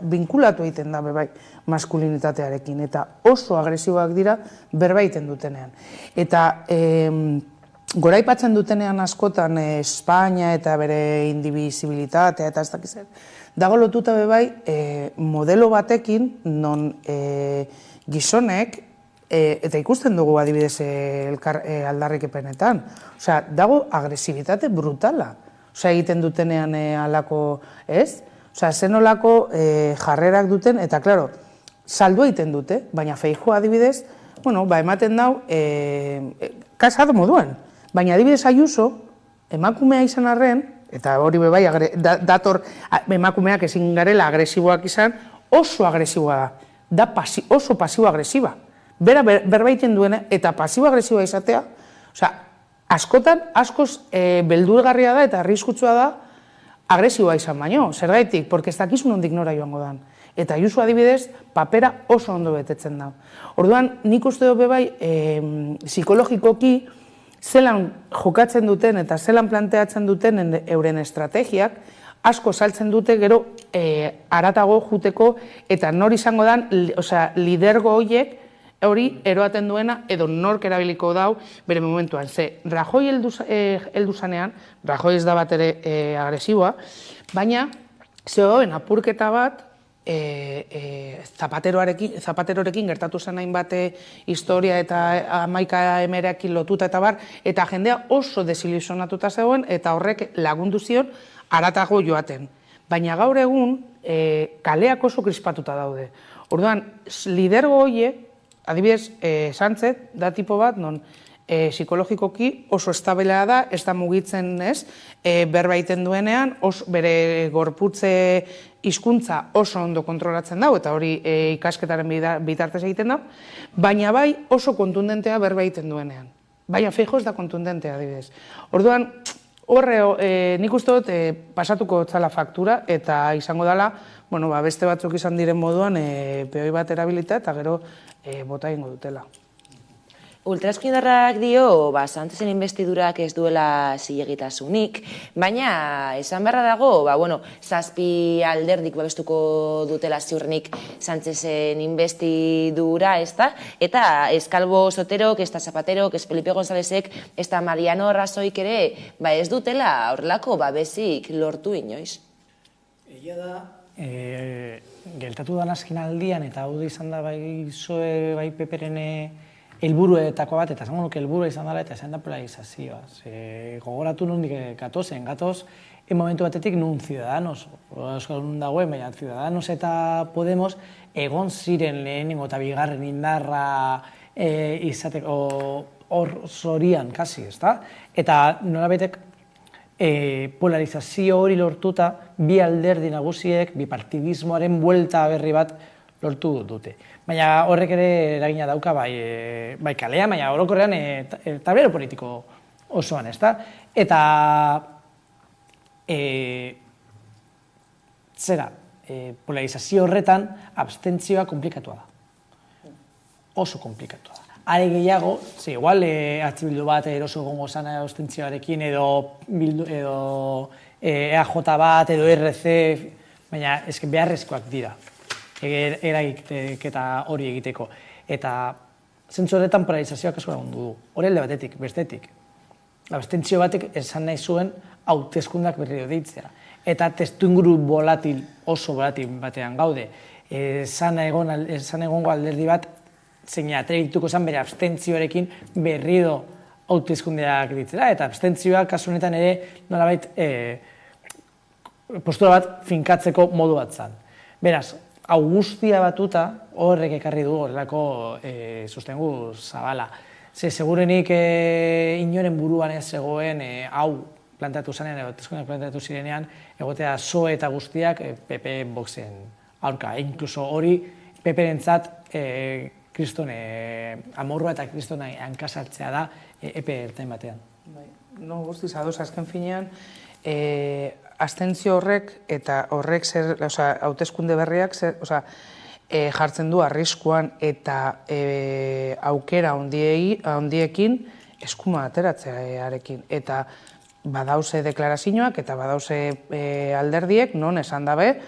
binkulatu egiten da bebai maskulinitatearekin, eta oso agresiboak dira berba egiten dutenean. Eta goraipatzen dutenean askotan Espainia eta bere indibizibilitatea eta ez dakizen, dago lotuta bebai modelo batekin non gizonek, eta ikusten dugu adibidez aldarrikepenetan, dago agresibitate brutala, egiten dutenean alako, ez? Zenolako jarrerak duten, eta, klaro, saldu egiten dute, baina Feijóo adibidez, ematen dau, kasado moduan, baina adibidez Ayuso, emakumea izan arren, eta hori bebai, dator emakumeak ezin garela agresiboak izan, oso agresiboa da, oso pasibo-agresiba. Bera berbaiten duena, eta pasibo-agresiboa izatea, askotan, askoz beldurgarria da eta arriskutsua da, agresiboa izan baino, zergaitik, porque ez dakizu nondik nora joango dan. Eta Ayuso adibidez, papera oso ondo betetzen da. Orduan, nik uste dut bebai, psikologikoki, zelan jokatzen duten eta zelan planteatzen duten euren estrategiak, asko saltzen dute gero haratago juteko eta nor izango dan, lidergo horiek, hori eroaten duena edo nork erabiliko dau bere momentuan. Ze, Rajoy heldu zanean, Rajoy ez da bat ere agresiboa, baina zegoen apurketa bat Zapaterorekin gertatu zen hainbat historia eta 11 emerekin lotuta eta bar, eta jendea oso desilusionatuta zegoen eta horrek lagundu zion haratago joaten. Baina gaur egun kaleak oso krispatuta daude. Orduan, lidergo horiek, adibidez, Sánchez da tipo bat, non psikologikoki oso estabelea da, ez da mugitzen ez, berba egiten duenean, bere gorputze hizkuntza oso ondo kontrolatzen dau, eta hori ikasketaren bitartez egiten dau, baina bai oso kontundentea berba egiten duenean. Baina Feijóo ez da kontundentea, adibidez. Orduan, horre, nik uste dut pasatuko txala faktura, eta izango dela, beste batzuk izan diren moduan, peoi bat erabilita, eta gero bota egingo dutela. Ultraeskuindarrak dio, Sánchezen investidurak ez duela zilegitasunik, baina esan beharra dago, 7 alderdik babestuko dutela ziurrenik Sánchezen investidura, ezta? Eta ez Calvo Soterok, ez da Zapaterok, ez Felipe Gonzálezek, ez da Mariano Rajoyk ere, ez dutela horrelako babesik lortu inoiz. Egia da, geltatu dan azken aldian, eta hau da izan da bai PSOE, bai PPren helburuetako bat, eta esango nuke helburua izan dela, eta esan da polarizazioa. Gogoratu nondik gatozen, gatoz, momentu batetik nun Ciudadanos, nun dagoen, baina Ciudadanos eta Podemos egon ziren lehenengo eta bigarren indarra izateko hor zorian, kasi, ezta? Eta nolabetek polarizazio hori lortuta, bi alderdi nagusiek, bipartidismoaren buelta berri bat lortu dute. Baina horrek ere eragina dauka bai kalean, baina orokorrean tablero politiko osoan, ezta? Eta polarizazio horretan abstentzioa komplikatua da. Oso komplikatua da. Are gehiago, igual Bildu bat eroso egongo zan abstentzioarekin edo EAJ bat edo RC, baina beharrezkoak dira eragiketa hori egiteko. Eta zentzu horretan polarizazioak asko lagundu du. Horrelde batetik, bestetik. Abstentzio batek esan nahi zuen hauteskundak berriro deitzea. Eta testuinguru volatil, oso volatil batean gaude. Esan egongo alderdi bat, zein atrebituko zen bere abstentzioarekin berriro hauteskundeak ditzera. Eta abstentzioak kasu honetan ere nolabait postura bat finkatzeko modu bat zen. Beraz, hau guztia batuta horrek ekarri du horrelako sostengu zabala. Segurenik inoren buruan ez zegoen hau planteatu zanean, hauteskundeak planteatu zirenean, egotea PSOE eta guztiak PP Voxen aurka. Inkluso hori PP-rentzat kriston amorrua eta kriston hankasartzea da epe ertain batean. No, guztiz, ados, azken finean, abstentzio horrek eta horrek hauteskunde berriak jartzen du arriskuan eta aukera handiekin eskuma ateratzearekin. Eta badauze deklarazioak eta badauze alderdiek non esan dabe,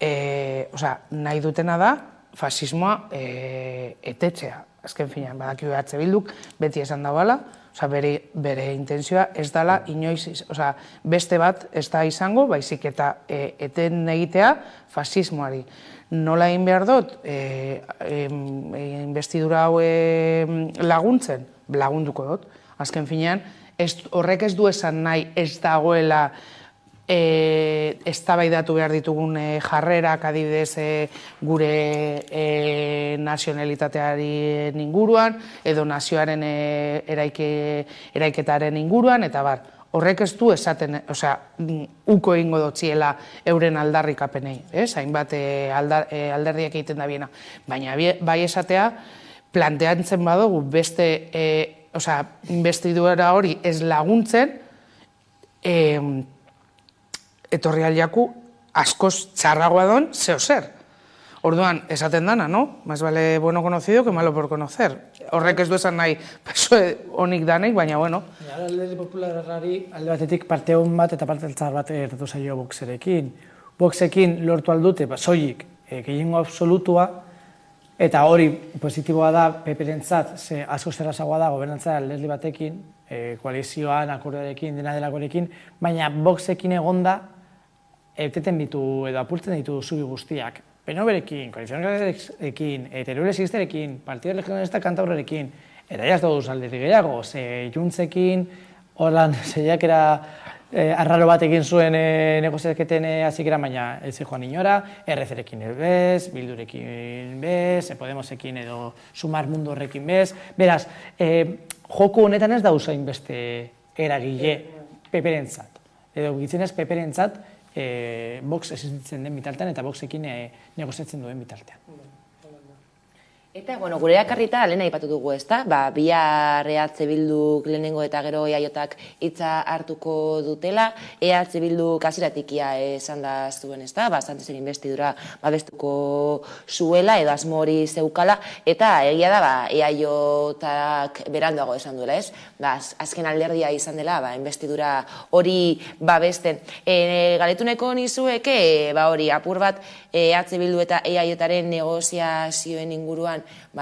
nahi dutena da fasismoa etetxea. Azken finean, badaki EH Bilduk beti esan dagoela, bere intentzioa ez dela inoiz, beste bat ez da izango, baizik eta eten egitea fasismoari. Nola egin behar dut, investidura hau laguntzen, lagunduko dut. Azken finean, horrek ez du esan nahi ez dagoela eztabaidatu behar ditugun jarrerak adibidez gure nazionalitatearen inguruan edo nazioaren eraiketaren inguruan, eta bar, horrek ez du esaten, uko egingo dotziela euren aldarrikapenei, hainbat alderdiak egiten da biena. Baina bai esatea, planteatzen badugu beste investidura hori ez laguntzen, etorri aldiaku askoz txarragoa don zeo zer. Orduan, esaten dana, no? Más vale bueno conocido que malo por conocer. Horrek ez du esan nahi honik danek, baina bueno. Alderdi popularrari alde batetik parte hon bat eta parte txar bat erratu zaio Voxerekin. Voxekin lortu aldute, soilik gehiengo absolutua, eta hori positiboa da PPrentzat, asko zerrazagoa da gobernantza alderdi batekin, koalizioan, akordioarekin, dena delakorekin, baina Voxekin egonda, eteten ditu edo apurtzen ditu zubi guztiak. PNV-rekin, Koalizionarekin, Teruel Existerekin, Partido Regionalista Kantaurrerekin, eta jazta duz alderdi gehiago, Juntzekin, holan zeiakera arraro bat egin zuen negoziaketen hazikera, baina ez joan inora, RC-rekin bez, Bildurekin bez, Podemosekin edo Sumar Mundu horrekin bez. Beraz, joku honetan ez da usain beste eragile peperentzat. Edo gitzenez peperentzat Vox existitzen den bitartean eta Voxekin negoziatzen duen bitartean. Eta, gure akarrita, lehen aipatu dugu, ezta? Bihar EH Bilduk lehenengo eta gero EAJak hitza hartuko dutela. EH Bilduk hasieratik esan da zuen, ezta? Sánchezen investidura babestuko zuela edo asmo hori zeukala. Eta egia da, EAJak beranduago esan duela, ez? Azken alderdia izan dela, investidura hori babesten. Galetuneko nizueke, hori apur bat EH Bildu eta EAJaren negoziazioen inguruan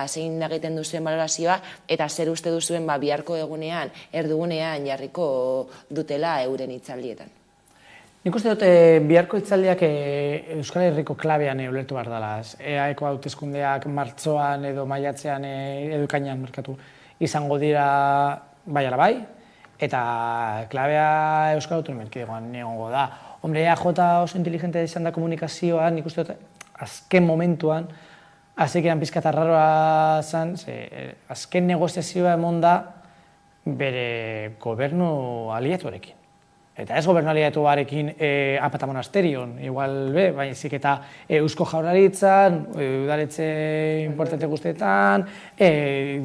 zein egiten duzuen balorazioa eta zer uste duzuen biharko egunean, erdugunean jarriko dutela euren hitzaldietan. Nik uste dut biharko hitzaldiak Euskal Herriko klabean ulertu behar dela. EAeko hauteskundeak martxoan edo maiatzean edo ekainean merkatu izango dira bai ala bai, eta klabea Euskal Autonomia Erkidegoan egongo da. Hombre, EAJ oso inteligente izan da komunikazioan, nik uste dut azken momentuan Azekeran pizkat arraroa zen, azken negoziazioa emon da bere gobernu aliatuarekin. Eta ez gobernu aliatuarekin Apata Monasterion, igual baizik eta Eusko Jaurlaritzan, udaletxe importante guztietan,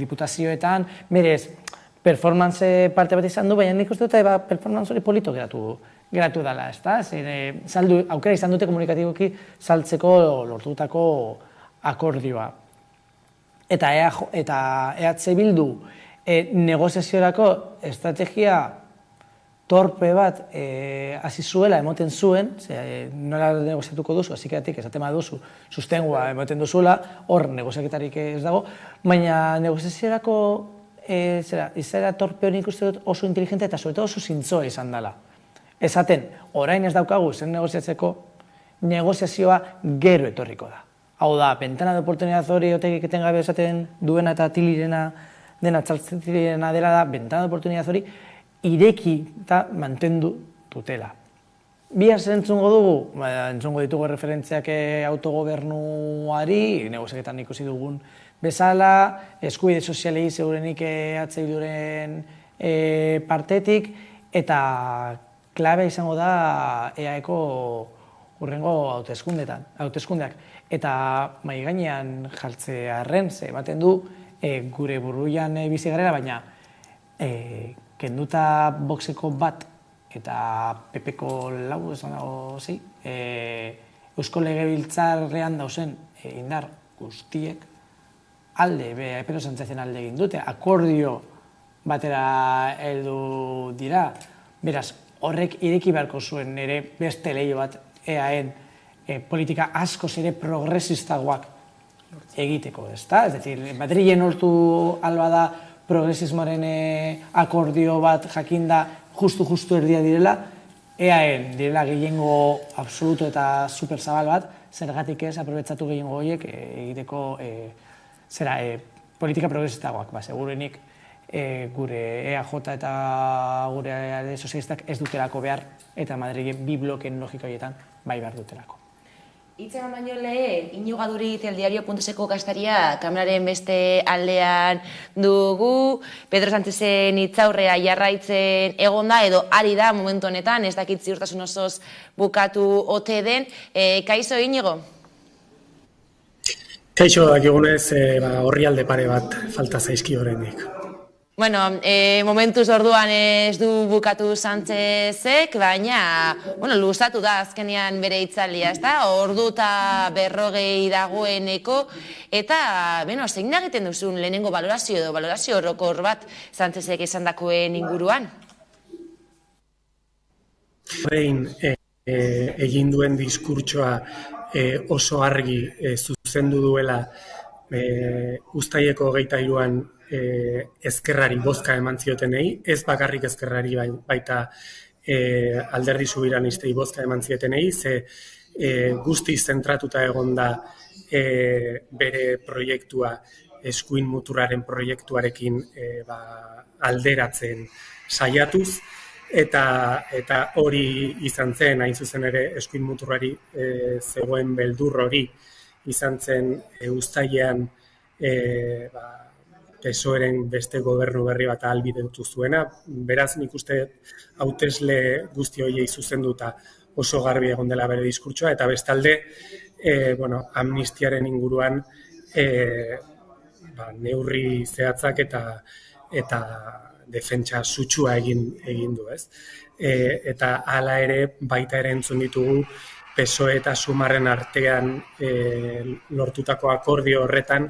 diputazioetan, berez, performance parte bat izan du, baina nik uste dut performance hori polito geratu dela, ezta? Aukera izan dute komunikatiboki saltzeko lortutako akordioa. Eta EH Bildu negoziaziorako estrategia torpe bat hasi zuela emoten zuen, nola negoziatuko duzu, hazikeratik esaten baduzu, sustengua emoten duzuela, hor negoziaketarik ez dago, baina negoziaziorako izera torpe hori ikuste dut oso inteligente eta sobre oso zintzoa izan dela. Esaten, orain ez daukagu zen negoziatzeko, negoziazioa gero etorriko da. Hau da, ventana de oportunidad hori otegik etengabe esaten duena eta tilirena dena txartzetilirena dela da, ventana de oportunidad hori ireki eta mantendu dutela. Bihar entzungo dugu, entzungo ditugu referentziak autogobernuari, negoziaketan ikusi dugun bezala, eskubide sozialei zeurenik EH Bilduren partetik, eta klabe izango da EAeko hurrengo hauteskundeak. eta mai gainean jartzearren, ze ematen du gure buruian bizi garela, baina kenduta Voxeko bat eta PPko lau, esan dago, Eusko Legebiltzarrean dauzen indar guztiek alde, Pedro Sánchezen alde egin dute, akordio batera heldu dira. Beraz, horrek ireki beharko zuen ere beste leiho bat EAen politika askoz ere progresistagoak egiteko, ezta? Ez decir, Madrilen lortu alba da progresismoaren akordio bat jakinda justu erdia direla, EAen direla gehiengo absoluto eta super zabal bat, zergatik ez aprobetsatu gehiengo horiek egiteko politika progresistagoak, segurenik gure EAJ eta gure alderdi sozialistak ez dutelako behar, eta Madrilen bi bloken logika horietan bai behar dutelako. Itzeman baino lehen, Iñigo Aduriz eldiario.seko kastaria kameraren beste aldean dugu, Pedro Sánchezen hitzaurrea jarraitzen egonda edo ari da momentu honetan, ez dakit ziurtasun osoz bukatu ote den. Kaixo, Iñigo? Kaixo, dakigunez horri alde pare bat falta zaizki horrenik. Bueno, momentuz orduan ez du bukatu Sánchezek, baina luzatu da azkenean bere hitzaldia, ezta? Ordu eta 40 dagoeneko, eta zein egiten duzun lehenengo balorazio orokor bat Sánchezek esandakoen inguruan? Orain egin duen diskurtsoa oso argi zuzendu duela uztaileko 23an ezkerrari bozka eman ziotenei, ez bakarrik ezkerrari baita alderdi soberanistei bozka eman ziotenei, ze guztiz zentratuta egonda bere proiektua eskuin muturraren proiektuarekin alderatzen saiatuz, eta hori izan zen, hain zuzen ere eskuin muturrari zegoen beldur hori izan zen uztailean PSOEren beste gobernu berri bat ahalbidetu zuena. Beraz, nik uste hautesle guzti horiei zuzenduta oso garbi egon dela bere diskurtsoa, eta bestalde, amnistiaren inguruan neurri zehatzak eta defentsa sutsua egin du, ez? Eta hala ere, baita ere entzun ditugu PSOE eta Sumarren artean lortutako akordio horretan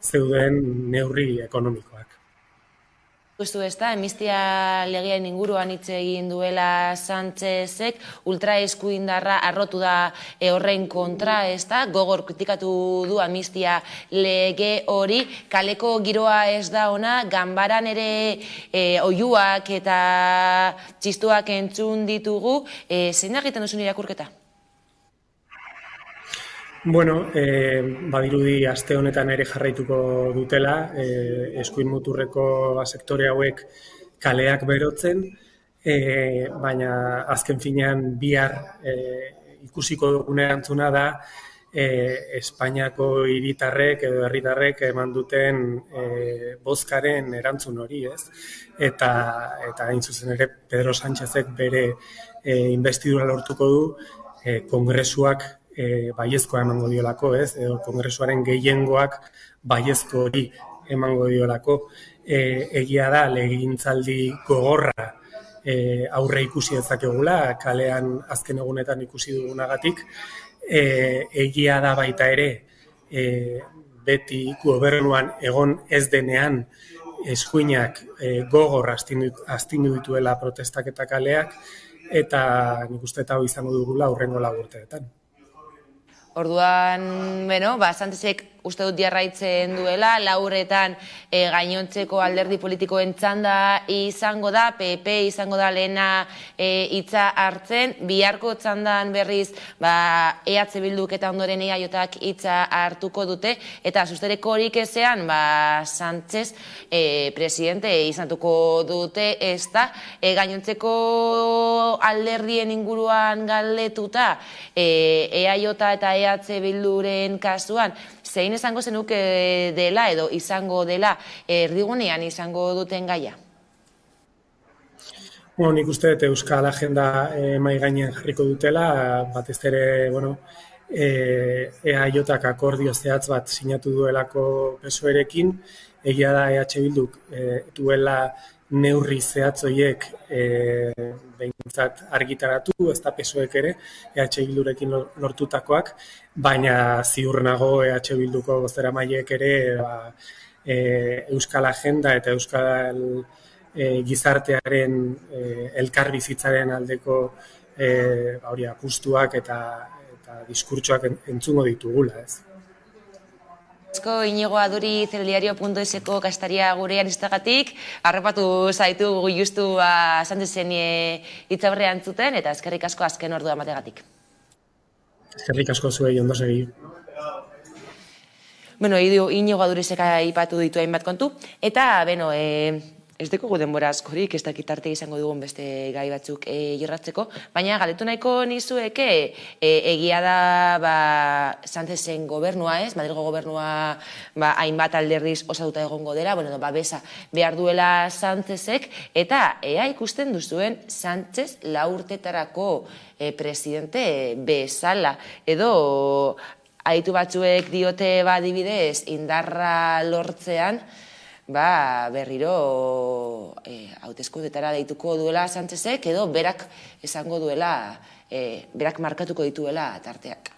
zeuden neurri ekonomikoak. Gustu ez da, amnistia legearen inguruan hitz egin duela Sánchezek, ultraeskuindarra arrotu da horren kontra, ez da, gogor kritikatu du amnistia lege hori, kaleko giroa ez da ona, ganbaran ere oihuak eta txistuak entzun ditugu, zein egiten duzun irakurketa? Badirudi aste honetan ere jarraituko dutela, eskuin muturreko sektore hauek kaleak berotzen, baina azken finean bihar ikusiko dugun erantzuna da Espainiako hiritarrek edo herritarrek eman duten bozkaren erantzun hori, ez? Eta hain zuzen ere Pedro Sánchezek bere inbestidura lortuko du kongresuak baiezkoa emango diolako, ez? Edo kongresuaren gehiengoak baiezko hori emango diolako. Egia da, legegintzaldi gogorra aurre ikusi dezakegula, kalean azken egunetan ikusi dugunagatik. Egia da baita ere, beti gobernuan egon ez denean eskuinak gogor astindu dituela protestak eta kaleak, eta nik uste eta hau izango dugula hurrengo 4 urteetan. Orduan, Sánchezek uste dut jarraitzen duela, 4 urteetan gainontzeko alderdi politikoen txanda izango da, PP izango da lehena hitza hartzen, biharko txandan berriz EH Bilduk eta ondoren EAJak hitza hartuko dute, eta sustereko horik ezean, Sánchez presidente izantuko dute, ez da, gainontzeko alderdien inguruan galdetuta, EAJ eta EH Bilduren kasuan, zein izango zenuke dela edo izango dela erdigunean izango duten gaia? Nik uste dut Euskal Agenda mahai gainean jarriko dutela, batez ere, EAJak akordio zehatz bat sinatu duelako PSOErekin, egia da EH Bilduk duela neurri zehatz horiek behintzat argitaratu, ez da PSOEk ere, EH Bildurekin lortutakoak, baina ziur nago EH Bilduko bozeramaileek ere Euskal Agenda eta Euskal gizartearen elkarbizitzaren aldeko apustuak eta diskurtsoak entzungo ditugula, ez. Inigo Aduriz, eldiario.eseko kastaria gurean iztagatik, harrapatu zaitu justu Sánchezen hitzaurrean zuten, eta eskerrik asko azken ordua emategatik. Eskerrik asko zuei, ondo segi. Bueno, Inigo Adurizek aipatu ditu hainbat kontu, eta, ez dekogu denbora askorik, ez dakit arte izango dugun beste gai batzuk jorratzeko, baina galdetu nahiko nizueke egia da Sánchezen gobernua, Madrilgo gobernua hainbat alderdiz osatuta egongo dela, babesa behar duela Sánchezek, eta ea ikusten duzuen Sánchez 4 urtetarako presidente bezala, edo aditu batzuek diote adibidez indarra lortzean, berriro hauteskundetara deituko duela Sánchezek, edo berak esango duela, berak markatuko dituela tarteak.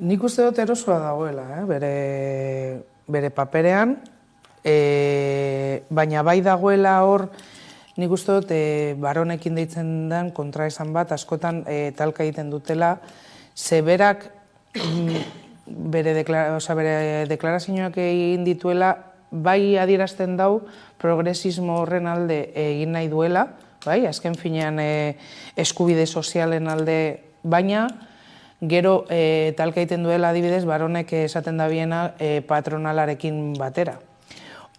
Nik uste dut erosoa dagoela, bere paperean, baina bai dagoela hor, nik uste dut baronekin deitzen den kontraesan bat, askotan talka egiten dutela, ze berak bere deklarazioak egin dituela, bai adierazten dau progresismo horren alde egin nahi duela, azken finean eskubide sozialen alde, baina gero talka egiten duela adibidez baronek esaten da biena patronalarekin batera.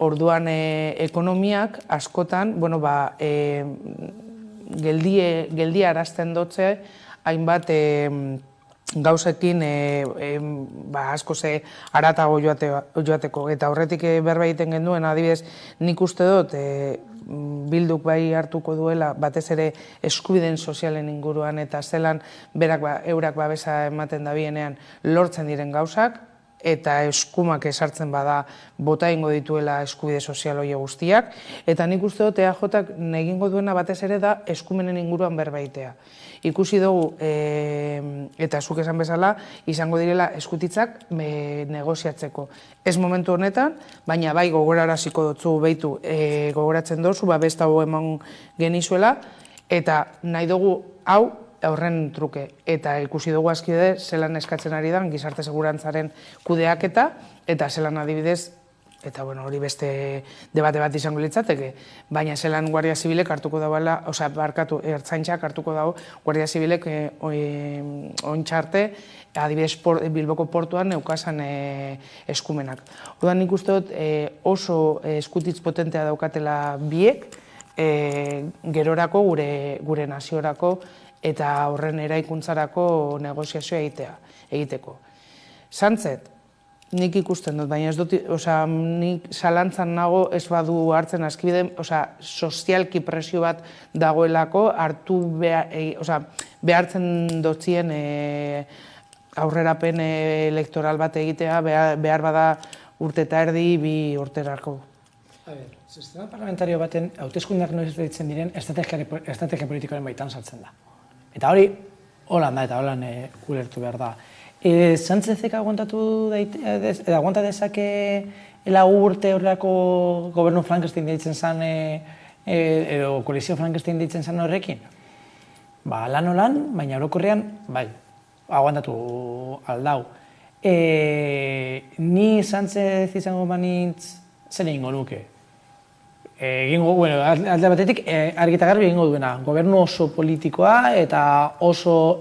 Orduan ekonomiak askotan, geldia arazten dotze, hainbat gauzekin asko ze haratago joateko. Eta horretik berba egiten genduen, adibidez, nik uste dut Bilduk bai hartuko duela batez ere eskubideen sozialen inguruan eta zelan eurak babesa ematen da bienean lortzen diren gauzak, eta eskumak esartzen bada bota ingo dituela eskubide sozial hori guztiak, eta nik uste dut EAJak egingo duena batez ere da eskumenen inguruan berbaitea. Ikusi dugu, eta zuk esan bezala, izango direla eskutitzak negoziatzeko. Ez momentu honetan, baina bai gogoraraziko dutzu behitu gogoratzen dozu, besta hau eman genizuela, eta nahi dugu hau horren truke. Eta ikusi dugu azkide zelan eskatzen ari dan gizarte segurantzaren kudeaketa, eta zelan adibidez, eta hori beste debate bat izango litzateke, baina zelan Guardia Zibilek hartuko dauela, ertzaintzak hartuko dau Guardia Zibilek ontxarte, adibidez Bilboko portuan neukasan eskumenak. Odan nik uste dut oso eskutitz potentea daukatela biek, gerorako gure naziorako eta horren eraikuntzarako negoziazioa egiteko. Sánchez, nik ikusten dut, baina ez dut, nik zalantzan nago ez badu hartzen azkibide, sozialki presio bat dagoelako, hartu behartzen dotzien aurrerapen elektoral bat egitea, behar bada urte eta erdi, 2 urterako. Sistema parlamentario baten hauteskundeak noiz deitzen diren estrategia politikoaren baitan sartzen da. Eta hori, holan da, eta holan ulertu behar da. Sánchezek aguanta dezake 4 urte horrelako gobernu Frankenstein deitzen zen, edo koalizio Frankenstein deitzen zen horrekin? Lan olan, baina orokorrean, bai, aguantatu aldau. Ni Sánchez izango banintz zer egingo nuke? Alde batetik, argita garbi egingo duena, gobernu oso politikoa eta oso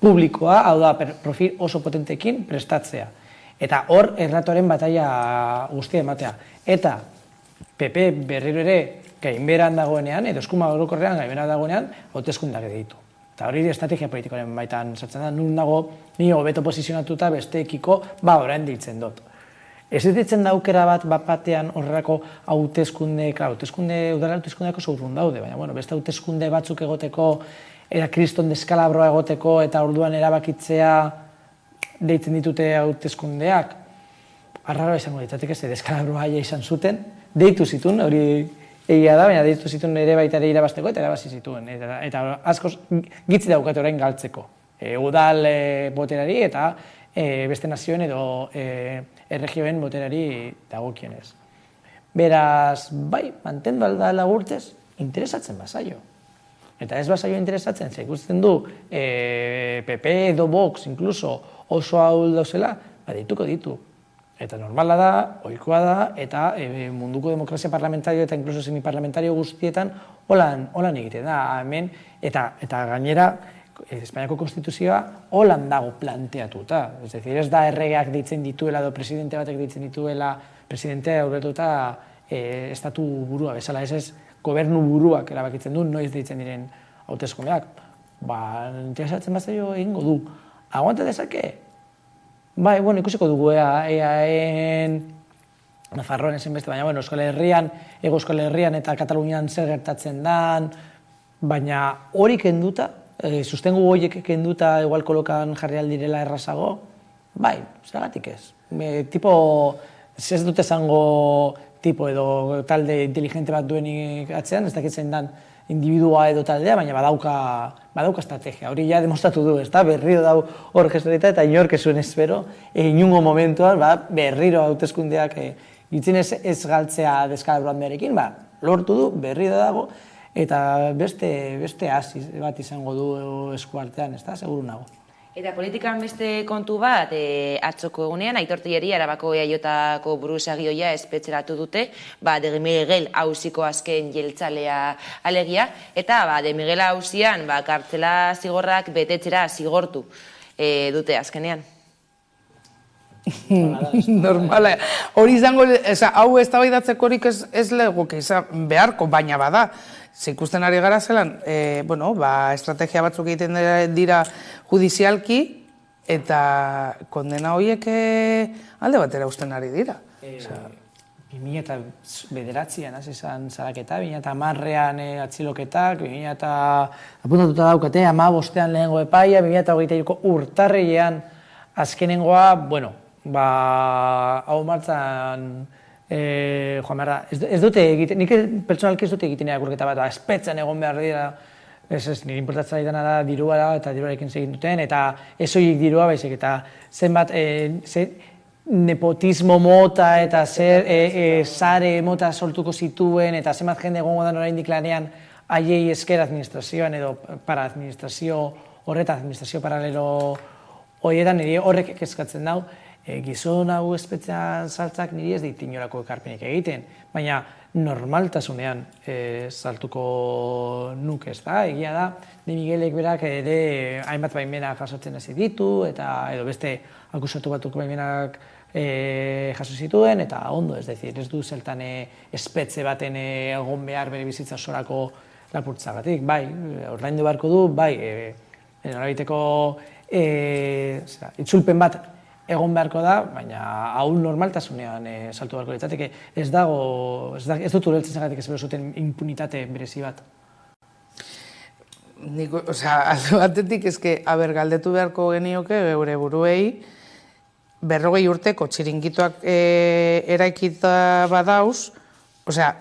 publikoa, hau da, profil oso potentekin prestatzea. Eta hor, erratoren bataia guztia ematea. Eta PP berriro ere gainberan dagoenean, edo eskuma orokorrean gainberan dagoenean, hauteskundeak ditu. Eta hori estrategia politikoaren baitan sartzen da, nun dago, ni hobeto posizionatuta besteekiko, orain ditzen dut. Ez ditzen da aukera bat batean horrelako udara hauteskundeak oso urrun daude, baina beste hauteskunde batzuk egoteko eta kriston deskalabroa egoteko eta orduan erabakitzea deitzen ditute hauteskundeak. Arraroa izango ditzateke, ze deskalabroa aia izan zuten, deitu zituen, hori egia da, baina deitu zituen ere baita ere irabazteko eta irabazi zituen. Eta askoz gitzi daukate orain galtzeko. Udal boterari eta beste nazioen edo erregioen boterari dagokienez. Beraz, bai, mantendu alda lagurtez, interesatzen bazaio. Eta ez bazaio interesatzen, ze ikusten du PP edo Vox, inkluso oso ahul dauzela, dituko ditu. Eta normala da, ohikoa da, eta munduko demokrazia parlamentario eta inkluso semiparlamentario guztietan holan egiten da, hemen, eta gainera, Espainiako konstituzioa holan dago planteatuta. Ez decir, ez da erregeak deitzen dituela edo presidente batek deitzen dituela, presidentea aurretuta estatu burua bezala, ez gobernu buruak erabakitzen du, noiz deitzen diren hauteskundeak. Interesatzen bazaio egingo du. Aguanta dezake? Bai, bueno, ikusiko dugu eaen Nafarroan ezen beste, baina, bueno, Ego Euskal Herrian eta Katalunian zer gertatzen dan, baina hori kenduta, sustengu horiek kenduta igual kolokan jarri aldirela errazago, bai, zergatik ez. Tipo, ez dut esango tipo edo talde inteligente bat duenik atzean, ez dakitzen dan individua edo taldea, baina badauka estrategia. Hori ja demostratu du, ez da, berriro dau orkestreta eta inork zuen espero, inungo momentuan, berriro hauteskundeak gitzen ez galtzea deskalabroandearekin, lortu du, berriro dago, eta beste hasi bat izango du eskuartean, ez da, seguru nago. Eta politikan beste kontu bat, atzoko egunean, Aitor Tellería Arabako EAJko buruzagioia espetxeratu dute, de Miguel auziko azken jeltzalea alegia, eta de Miguel auzian kartzela zigorrak betetzera zigortu dute azkenean. Normala, hori izango, hau eztabaidatzeko horik ez legoke izan beharko, baina bada, ikusten ari gara zelan, estrategia batzuk egiten dira judizialki, eta kondena horiek alde batera usten ari dira. 2009an hasi izan salaketa, 2010an atxiloketak, 2000 apuntatuta daukate, 2015an lehengo epaia, 2022ko urtarrilean azkenengoa, hau martzan joan behar da, ez dute egiten, nik pertsonalki ez dute egiten irakurketa bat, espetzan egon behar dira, nire importatzen ari dena da dirua eta diruarekin segin duten, eta ez horiek dirua baizik, eta zenbat nepotismo mota eta sare mota sortuko zituen, eta zenbat jende egongo da oraindik lanean haiei esker administrazioan edo para administrazio horretan, administrazio paralelo horietan, nire horrek kezkatzen dau, gizon hau espetzean saltzak niri ez dit inolako ekarpenik egiten, baina normaltasunean saltuko nuke, ez da, egia da, De Miguelek berak ere hainbat baimenak jasotzen hasi ditu, eta edo beste akusatu batuk baimenak jaso zituen, eta ondo, ez du zeltan espetze baten egon behar bere bizitza osorako lapurtzagatik, bai, ordaindu beharko du, bai, norabiteko itzulpen bat egon beharko da, baina hau normaltasunean saltu beharko litzateke, ez dut ulertzen zagatik ez zuten impunitate berezi bat. Alde batetik galdetu beharko genioke geure buruei, 40 urteko txiringitoak eraikita badauz,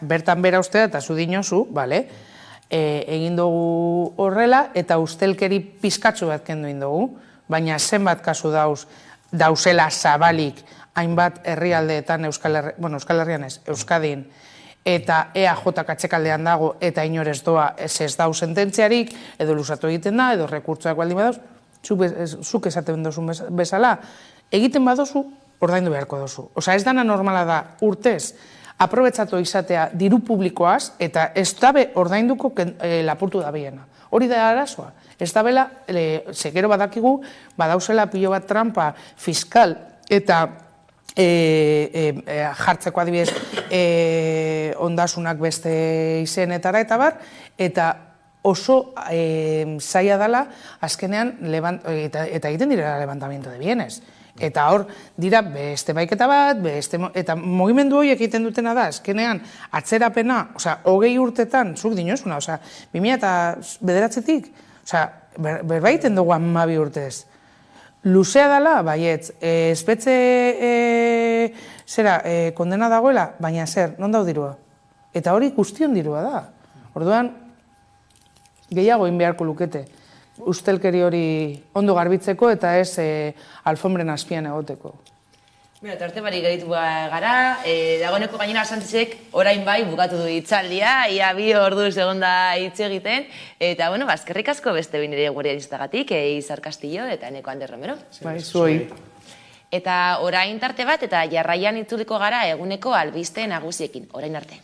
bertan bera ustea eta zu dinozu, egin dugu horrela, eta ustelkeri pizkatzu bat kendu egin dugu, baina zenbat kasu dauzela zabalik hainbat herrialdeetan Euskal Herrian ez, Euskadin, eta EAJ atzekaldean dago eta inorez doa ez dau sententziarik, edo lusatu egiten da, edo rekurtsoak baldin badauz, zuk esaten dozun bezala, egiten badozu, ordaindu beharko dozu. Ez dana normala da urtez, aprobetsatu izatea diru publikoaz, eta ez dabe ordainduko lapurtu dabiena. Hori da arazoa. Ez dabela, segero badakigu, badauzela pilo bat trampa fiskal eta jartzeko adibidez ondasunak beste izenetara eta bar, eta oso zaila dela azkenean, eta egiten direla levantamiento de bienes. Eta hor, dira, beste baiketa bat, eta mugimendu horiek egiten dutena da, azkenean, atzerapena, 20 urtetan, zuk dinozuna, 2009-tik, Osea, berbaiten dugu 12 urtez. Luzea dela, baietz, espetxe kondena dagoela, baina zer, non dau dirua? Eta hori guztion dirua da. Orduan, gehiago egin beharko lukete. Ustelkeri hori ondo garbitzeko eta ez alfombren azpian egoteko. Bueno, tarte bari geritu gara, dagoeneko gainera Sánchezek orain bai bukatu du hitzaldia, ia 2 orduz egonda hitz egiten, eta bueno, eskerrik asko beste behin ere guardianistagatik, Izar Castillo eta Eneko Ander Romero. Bai, zuei. Eta orain tarte bat eta jarraian itzuliko gara eguneko albiste nagusiekin, orain arte.